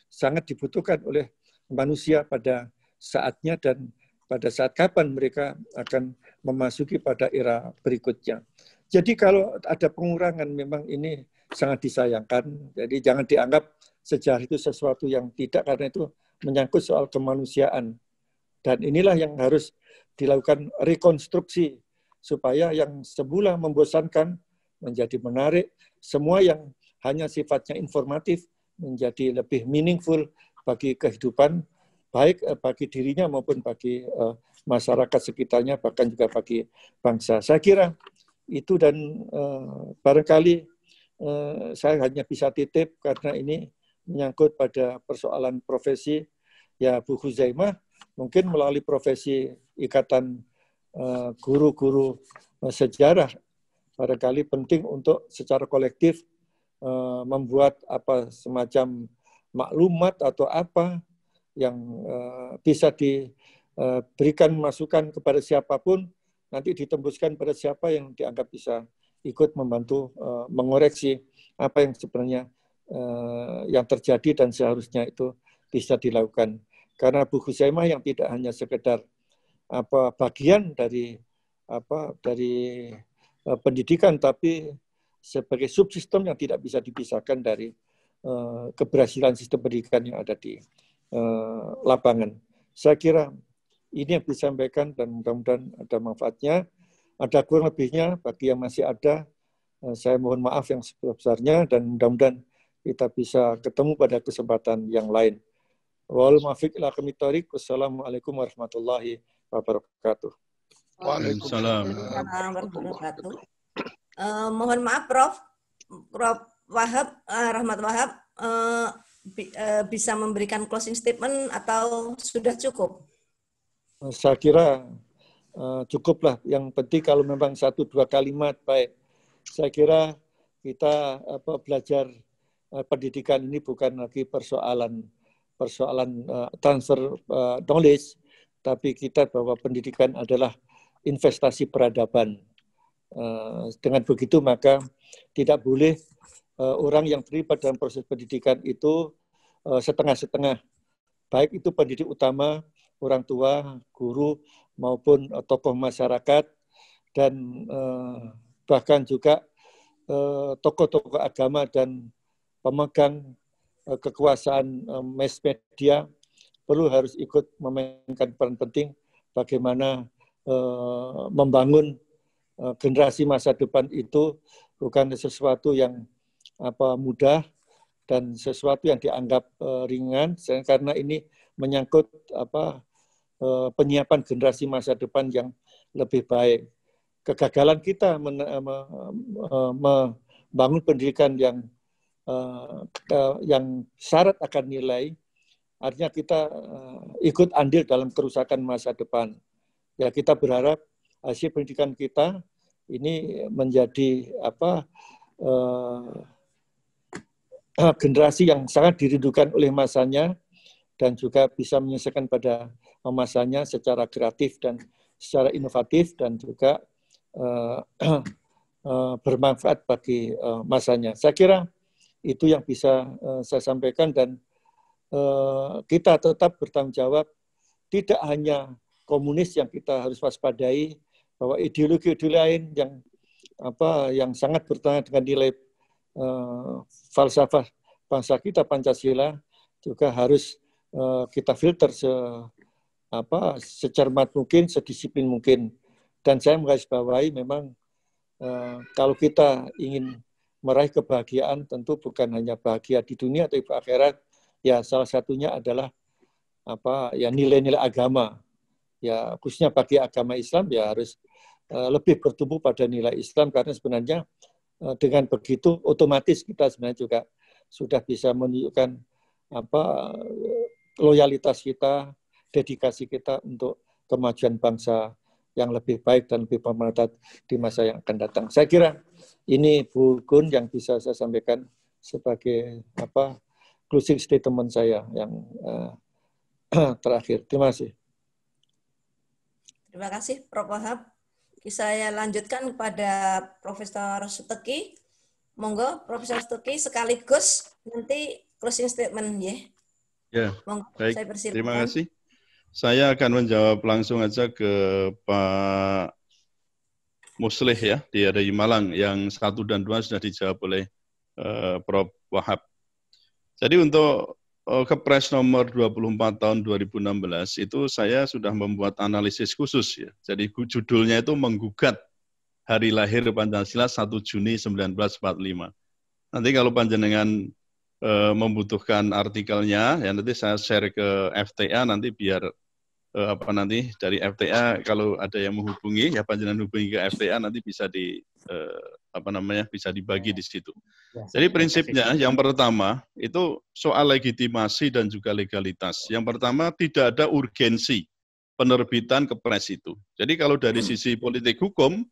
Speaker 5: sangat dibutuhkan oleh manusia pada saatnya dan pada saat kapan mereka akan memasuki pada era berikutnya. Jadi kalau ada pengurangan memang ini sangat disayangkan. Jadi jangan dianggap sejarah itu sesuatu yang tidak, karena itu menyangkut soal kemanusiaan. Dan inilah yang harus dilakukan rekonstruksi supaya yang semula membosankan menjadi menarik, semua yang hanya sifatnya informatif menjadi lebih meaningful bagi kehidupan, baik bagi dirinya maupun bagi masyarakat sekitarnya, bahkan juga bagi bangsa. Saya kira itu, dan barangkali saya hanya bisa titip karena ini menyangkut pada persoalan profesi. Ya, Bu Huzaimah, mungkin melalui profesi Ikatan Guru-Guru Sejarah, barangkali penting untuk secara kolektif membuat semacam maklumat atau apa yang bisa diberikan masukan kepada siapapun, nanti ditembuskan pada siapa yang dianggap bisa ikut membantu mengoreksi apa yang sebenarnya yang terjadi dan seharusnya itu bisa dilakukan. Karena Bu Huzaimah yang tidak hanya sekedar bagian dari pendidikan, tapi sebagai subsistem yang tidak bisa dipisahkan dari keberhasilan sistem pendidikan yang ada di lapangan. Saya kira ini yang bisa disampaikan dan mudah-mudahan ada manfaatnya. Ada kurang lebihnya, bagi yang masih ada, saya mohon maaf yang sebesar-besarnya, dan mudah-mudahan kita bisa ketemu pada kesempatan yang lain. Wal muwaffiq ila aqwamit thoriq. Wassalamualaikum warahmatullahi wabarakatuh.
Speaker 1: Waalaikumsalam
Speaker 3: warahmatullahi wabarakatuh. Mohon maaf Prof Wahab, Rahmat Wahab, bisa memberikan closing statement atau sudah cukup?
Speaker 5: Saya kira cukuplah. Yang penting kalau memang 1-2 kalimat baik. Saya kira kita belajar pendidikan ini bukan lagi persoalan transfer knowledge, tapi kita bahwa pendidikan adalah investasi peradaban. Dengan begitu maka tidak boleh orang yang terlibat dalam proses pendidikan itu setengah-setengah. Baik itu pendidik utama, orang tua, guru, maupun tokoh masyarakat, dan bahkan juga tokoh-tokoh agama dan pemegang kekuasaan mass media perlu harus ikut memainkan peran penting bagaimana membangun generasi masa depan itu bukan sesuatu yang mudah dan sesuatu yang dianggap ringan, karena ini menyangkut penyiapan generasi masa depan yang lebih baik. Kegagalan kita membangun pendidikan yang syarat akan nilai, artinya kita ikut andil dalam kerusakan masa depan. Ya, kita berharap hasil pendidikan kita ini menjadi generasi yang sangat dirindukan oleh masanya dan juga bisa menyelesaikan pada masanya secara kreatif dan secara inovatif dan juga bermanfaat bagi masanya. Saya kira itu yang bisa saya sampaikan, dan kita tetap bertanggung jawab. Tidak hanya komunis yang kita harus waspadai, bahwa ideologi-ideologi lain yang sangat bertentangan dengan nilai falsafah bangsa kita Pancasila juga harus kita filter secermat mungkin, sedisiplin mungkin. Dan saya menggarisbawahi memang kalau kita ingin meraih kebahagiaan, tentu bukan hanya bahagia di dunia tapi di akhirat. Ya, salah satunya adalah nilai-nilai agama. Ya, khususnya bagi agama Islam ya harus lebih bertumbuh pada nilai Islam, karena sebenarnya dengan begitu otomatis kita sebenarnya juga sudah bisa menunjukkan loyalitas kita, dedikasi kita untuk kemajuan bangsa yang lebih baik dan lebih bermanfaat di masa yang akan datang. Saya kira ini Bu Gun yang bisa saya sampaikan sebagai closing statement saya yang terakhir. Terima kasih.
Speaker 3: Terima kasih Prof. Wahab. Saya lanjutkan kepada Profesor Suteki. Monggo Profesor Stuki sekaligus nanti closing statement ya.
Speaker 1: Ya,
Speaker 3: monggo,
Speaker 1: baik.
Speaker 3: saya persilakan.
Speaker 1: Terima kasih. Saya akan menjawab langsung aja ke Pak Muslih ya, dari Malang, yang 1 dan 2 sudah dijawab oleh Prof. Wahab. Jadi untuk Kepres nomor 24 tahun 2016 itu saya sudah membuat analisis khusus ya. Jadi judulnya itu menggugat hari lahir Pancasila 1 Juni 1945. Nanti kalau panjenengan membutuhkan artikelnya, ya nanti saya share ke FTA nanti biar nanti dari FTA kalau ada yang menghubungi ya panjenengan hubungi ke FTA nanti bisa bisa dibagi di situ. Jadi prinsipnya yang pertama itu soal legitimasi dan juga legalitas. Yang pertama tidak ada urgensi penerbitan Kepres itu. Jadi kalau dari sisi politik hukum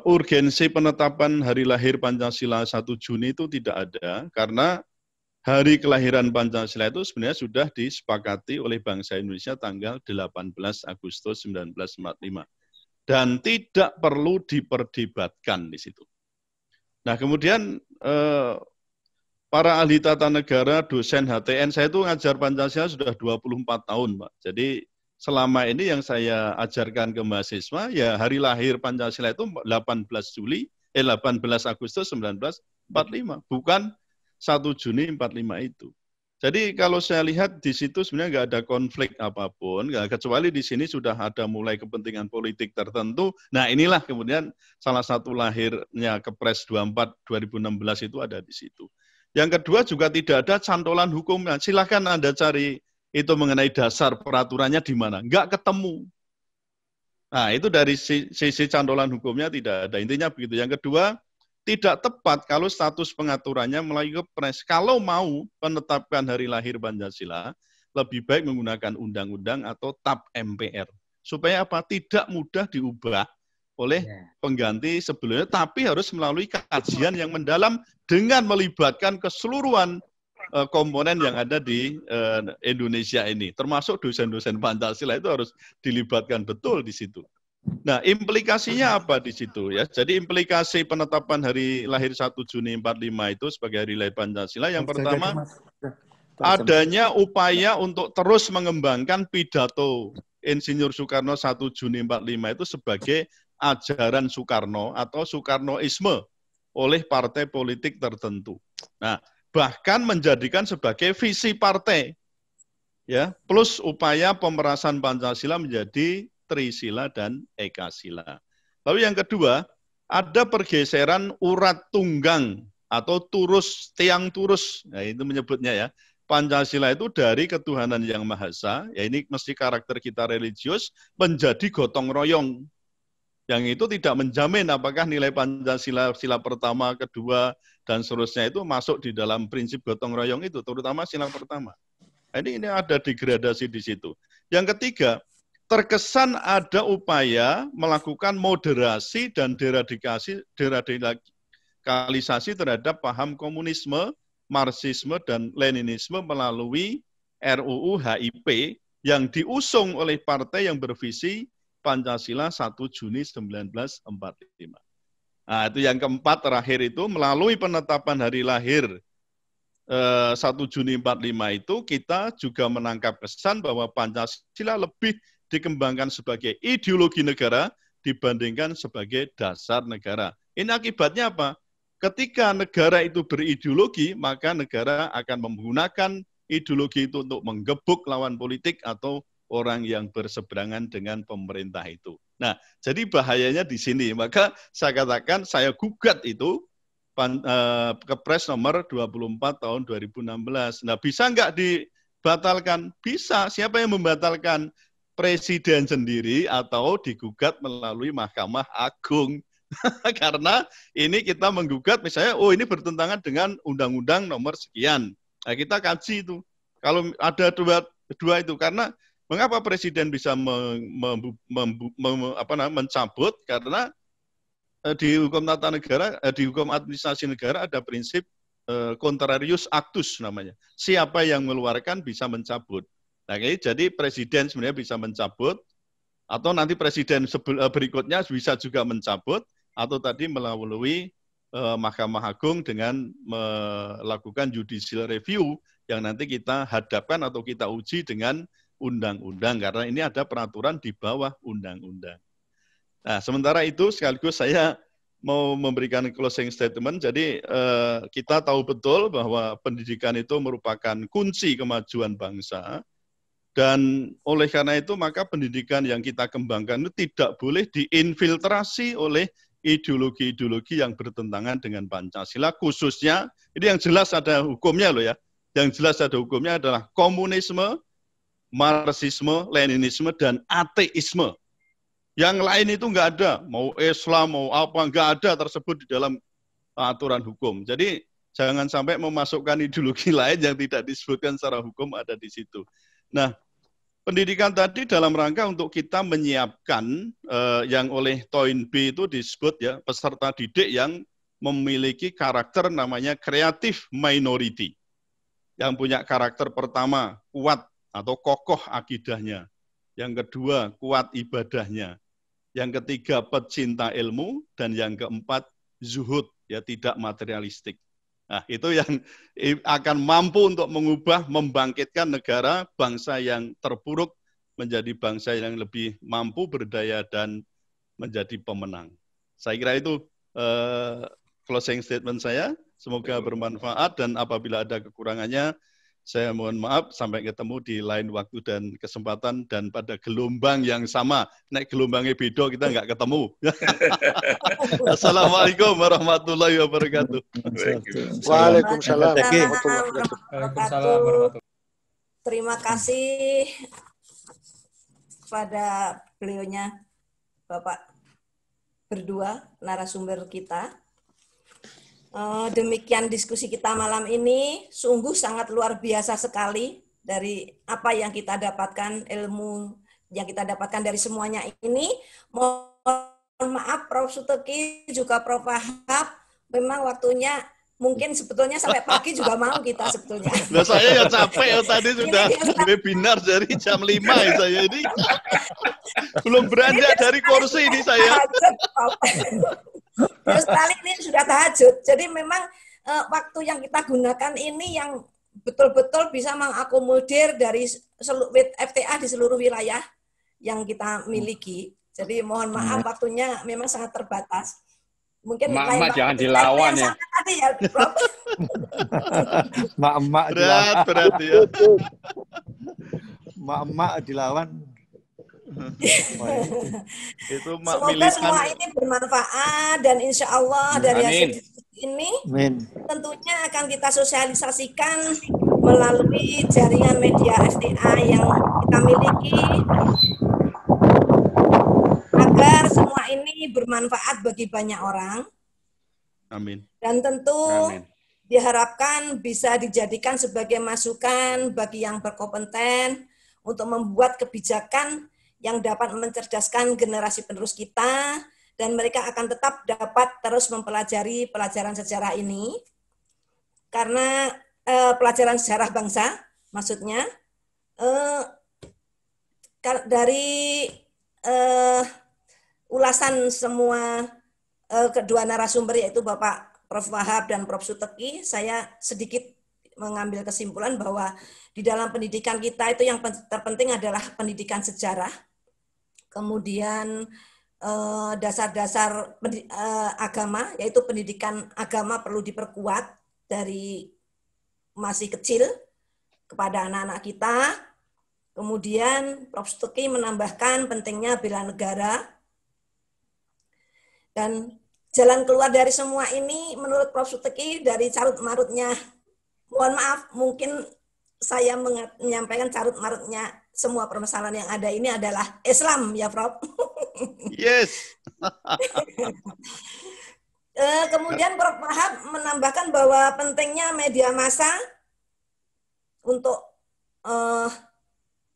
Speaker 1: urgensi penetapan hari lahir Pancasila 1 Juni itu tidak ada karena hari kelahiran Pancasila itu sebenarnya sudah disepakati oleh bangsa Indonesia tanggal 18 Agustus 1945. Dan tidak perlu diperdebatkan di situ. Nah, kemudian para ahli tata negara, dosen HTN, saya itu ngajar Pancasila sudah 24 tahun, Pak. Jadi selama ini yang saya ajarkan ke mahasiswa, ya hari lahir Pancasila itu 18 Agustus 1945, bukan 1 Juni 45 itu. Jadi kalau saya lihat di situ sebenarnya nggak ada konflik apapun, kecuali di sini sudah ada mulai kepentingan politik tertentu. Nah inilah kemudian salah satu lahirnya Kepres 24 2016 itu ada di situ. Yang kedua juga tidak ada cantolan hukumnya. Silakan Anda cari itu mengenai dasar peraturannya di mana. Nggak ketemu. Nah itu dari sisi cantolan hukumnya tidak ada. Intinya begitu. Yang kedua, tidak tepat kalau status pengaturannya melalui Kepres. Kalau mau menetapkan hari lahir Pancasila, lebih baik menggunakan undang-undang atau TAP MPR. Supaya apa? Tidak mudah diubah oleh pengganti sebelumnya, tapi harus melalui kajian yang mendalam dengan melibatkan keseluruhan komponen yang ada di Indonesia ini. Termasuk dosen-dosen Pancasila itu harus dilibatkan betul di situ. Nah, implikasinya apa di situ ya? Jadi implikasi penetapan hari lahir 1 Juni 45 itu sebagai hari lahir Pancasila yang pertama adanya upaya untuk terus mengembangkan pidato Insinyur Soekarno 1 Juni 45 itu sebagai ajaran Soekarno atau Soekarnoisme oleh partai politik tertentu. Nah, bahkan menjadikan sebagai visi partai ya, plus upaya pemerasan Pancasila menjadi Trisila dan Ekasila. Lalu yang kedua, ada pergeseran urat tunggang atau tiang turus. Nah, itu menyebutnya ya. Pancasila itu dari ketuhanan yang Maha Esa, ya ini mesti karakter kita religius, menjadi gotong royong. Yang itu tidak menjamin apakah nilai Pancasila sila pertama, kedua, dan seterusnya itu masuk di dalam prinsip gotong royong itu, terutama sila pertama. Nah, ini ada degradasi di situ. Yang ketiga, terkesan ada upaya melakukan moderasi dan deradikalisasi terhadap paham komunisme, Marxisme, dan Leninisme melalui RUU HIP yang diusung oleh partai yang bervisi Pancasila 1 Juni 1945. Nah, itu yang keempat terakhir itu melalui penetapan hari lahir 1 Juni 45 itu kita juga menangkap kesan bahwa Pancasila lebih dikembangkan sebagai ideologi negara dibandingkan sebagai dasar negara. Ini akibatnya apa? Ketika negara itu berideologi, maka negara akan menggunakan ideologi itu untuk menggebuk lawan politik atau orang yang berseberangan dengan pemerintah itu. Nah, jadi bahayanya di sini. Maka saya katakan, saya gugat itu Kepres nomor 24 tahun 2016. Nah, bisa nggak dibatalkan? Bisa. Siapa yang membatalkan? Presiden sendiri atau digugat melalui Mahkamah Agung. Karena ini kita menggugat misalnya, oh ini bertentangan dengan undang-undang nomor sekian. Nah, kita kaji itu. Kalau ada dua itu, karena mengapa Presiden bisa mencabut? Karena di hukum tata negara, di hukum administrasi negara ada prinsip contrarius actus namanya. Siapa yang mengeluarkan bisa mencabut. Nah, jadi Presiden sebenarnya bisa mencabut, atau nanti Presiden berikutnya bisa juga mencabut, atau tadi melalui Mahkamah Agung dengan melakukan judicial review yang nanti kita hadapkan atau kita uji dengan undang-undang, karena ini ada peraturan di bawah undang-undang. Nah, sementara itu sekaligus saya mau memberikan closing statement. Jadi kita tahu betul bahwa pendidikan itu merupakan kunci kemajuan bangsa, dan oleh karena itu maka pendidikan yang kita kembangkan itu tidak boleh diinfiltrasi oleh ideologi-ideologi yang bertentangan dengan Pancasila, khususnya, ini yang jelas ada hukumnya loh ya, yang jelas ada hukumnya adalah komunisme, Marxisme, Leninisme, dan ateisme. Yang lain itu nggak ada, mau Islam, mau apa, nggak ada tersebut di dalam aturan hukum. Jadi jangan sampai memasukkan ideologi lain yang tidak disebutkan secara hukum ada di situ. Nah, pendidikan tadi dalam rangka untuk kita menyiapkan yang oleh Toin B itu disebut ya, peserta didik yang memiliki karakter namanya creative minority. Yang punya karakter pertama, kuat atau kokoh akidahnya. Yang kedua, kuat ibadahnya. Yang ketiga, pecinta ilmu. Dan yang keempat, zuhud, ya tidak materialistik. Nah, itu yang akan mampu untuk mengubah, membangkitkan negara, bangsa yang terpuruk menjadi bangsa yang lebih mampu, berdaya, dan menjadi pemenang. Saya kira itu closing statement saya. Semoga bermanfaat, dan apabila ada kekurangannya, saya mohon maaf. Sampai ketemu di lain waktu dan kesempatan, dan pada gelombang yang sama. Nek gelombangnya beda, kita nggak ketemu. Assalamualaikum warahmatullahi wabarakatuh.
Speaker 2: Waalaikumsalam.
Speaker 3: Terima kasih kepada beliaunya, Bapak berdua, narasumber kita. Demikian diskusi kita malam ini, sungguh sangat luar biasa sekali dari apa yang kita dapatkan, ilmu yang kita dapatkan dari semuanya ini. Mohon maaf Prof. Suteki, juga Prof. Wahab, memang waktunya mungkin sebetulnya sampai pagi juga mau kita sebetulnya.
Speaker 1: Nah, saya ya capek ya, tadi sudah webinar dari jam 5 ya saya ini. Belum beranjak dari kursi ini saya.
Speaker 3: Terus kali ini sudah tahajud. Jadi memang waktu yang kita gunakan ini yang betul-betul bisa mengakomodir dari FTA di seluruh wilayah yang kita miliki. Jadi mohon maaf waktunya memang sangat terbatas. Mungkin
Speaker 6: Mak jangan dilawan ya.
Speaker 3: Tadi ya, Prof.
Speaker 5: Mak
Speaker 1: berat ya.
Speaker 5: Mak dilawan.
Speaker 1: Itu
Speaker 3: semoga semua ini bermanfaat, dan insya Allah dari hasil ini tentunya akan kita sosialisasikan melalui jaringan media FTA yang kita miliki agar semua ini bermanfaat bagi banyak orang.
Speaker 1: Amin.
Speaker 3: Dan tentu diharapkan bisa dijadikan sebagai masukan bagi yang berkompeten untuk membuat kebijakan yang dapat mencerdaskan generasi penerus kita, dan mereka akan tetap dapat terus mempelajari pelajaran sejarah ini, karena pelajaran sejarah bangsa, maksudnya dari ulasan semua kedua narasumber, yaitu Bapak Prof. Wahab dan Prof. Suteki, saya sedikit mengambil kesimpulan bahwa di dalam pendidikan kita itu yang terpenting adalah pendidikan sejarah. Kemudian dasar-dasar agama, yaitu pendidikan agama perlu diperkuat dari masih kecil kepada anak-anak kita. Kemudian Prof. Suteki menambahkan pentingnya bela negara. Dan jalan keluar dari semua ini menurut Prof. Suteki dari carut-marutnya, mohon maaf mungkin saya menyampaikan carut-marutnya semua permasalahan yang ada ini adalah Islam, ya Prof.
Speaker 1: Yes.
Speaker 3: Kemudian Prof. Wahab menambahkan bahwa pentingnya media massa untuk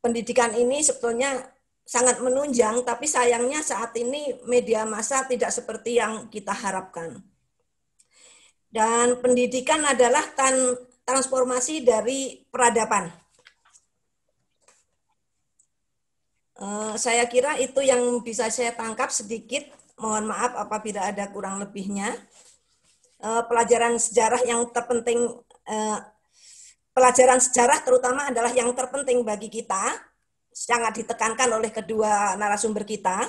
Speaker 3: pendidikan ini sebetulnya sangat menunjang, tapi sayangnya saat ini media massa tidak seperti yang kita harapkan. Dan pendidikan adalah transformasi dari peradaban. Saya kira itu yang bisa saya tangkap sedikit. Mohon maaf apabila ada kurang lebihnya. pelajaran sejarah yang terpenting, pelajaran sejarah terutama adalah yang terpenting bagi kita, sangat ditekankan oleh kedua narasumber kita,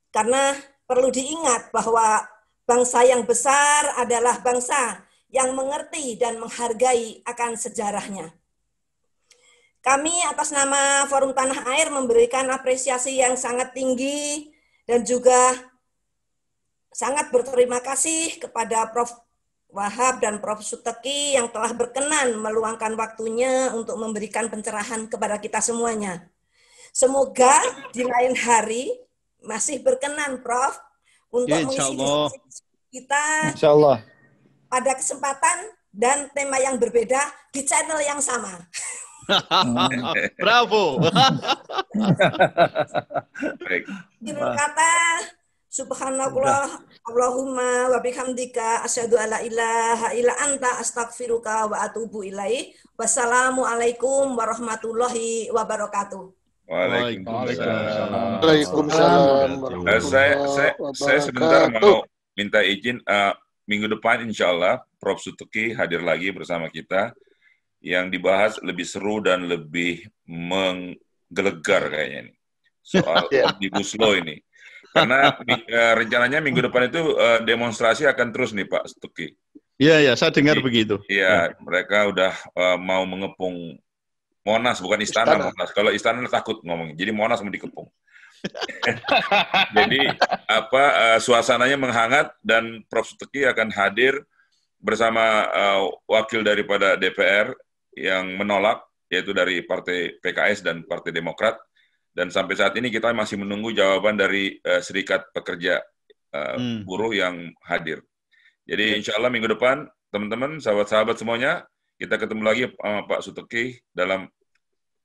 Speaker 3: karena perlu diingat bahwa bangsa yang besar adalah bangsa yang mengerti dan menghargai akan sejarahnya. Kami atas nama Forum Tanah Air memberikan apresiasi yang sangat tinggi dan juga sangat berterima kasih kepada Prof. Wahab dan Prof. Suteki yang telah berkenan meluangkan waktunya untuk memberikan pencerahan kepada kita semuanya. Semoga di lain hari masih berkenan, Prof, untuk mengisi diskusi kita pada kesempatan dan tema yang berbeda di channel yang sama.
Speaker 1: Bravo.
Speaker 3: Terima kasih. Subhanallah, Allahumma wa bihamdika asyhadu alla ilaha illa anta astaghfiruka wa atubu ilaih. Wassalamualaikum warahmatullahi wabarakatuh.
Speaker 2: Waalaikumsalam.
Speaker 4: Saya sebentar mau minta izin, minggu depan insya Allah Prof. Suteki hadir lagi bersama kita, yang dibahas lebih seru dan lebih menggelegar kayaknya ini soal Omnibus Law ini. Karena rencananya minggu depan itu demonstrasi akan terus nih Pak Suteki.
Speaker 1: Iya, saya dengar begitu.
Speaker 4: Iya, mereka udah mau mengepung Monas, bukan istana. Monas. Kalau istana takut ngomongin, jadi Monas mau dikepung. Jadi suasananya menghangat dan Prof. Suteki akan hadir bersama wakil daripada DPR yang menolak, yaitu dari Partai PKS dan Partai Demokrat. Dan sampai saat ini kita masih menunggu jawaban dari Serikat Pekerja Buruh yang hadir. Jadi insya Allah minggu depan, teman-teman, sahabat-sahabat semuanya, kita ketemu lagi sama Pak Suteki dalam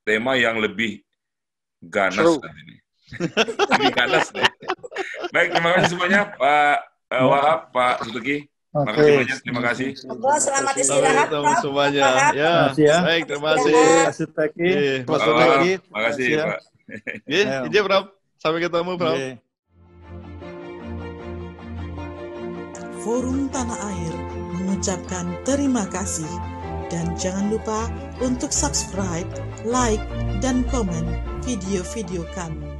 Speaker 4: tema yang lebih ganas ini. Lebih ganas. Baik, terima kasih semuanya, Pak Wahab, Pak Suteki. Terima kasih.
Speaker 3: Selamat istirahat,
Speaker 1: Pak. Semuanya. Ya, baik, terima kasih.
Speaker 4: Terima kasih, Pak.
Speaker 1: Iya, Prof. Sampai ketemu, Prof.
Speaker 9: Forum Tanah Air mengucapkan terima kasih. Dan jangan lupa untuk subscribe, like, dan komen video-video kami.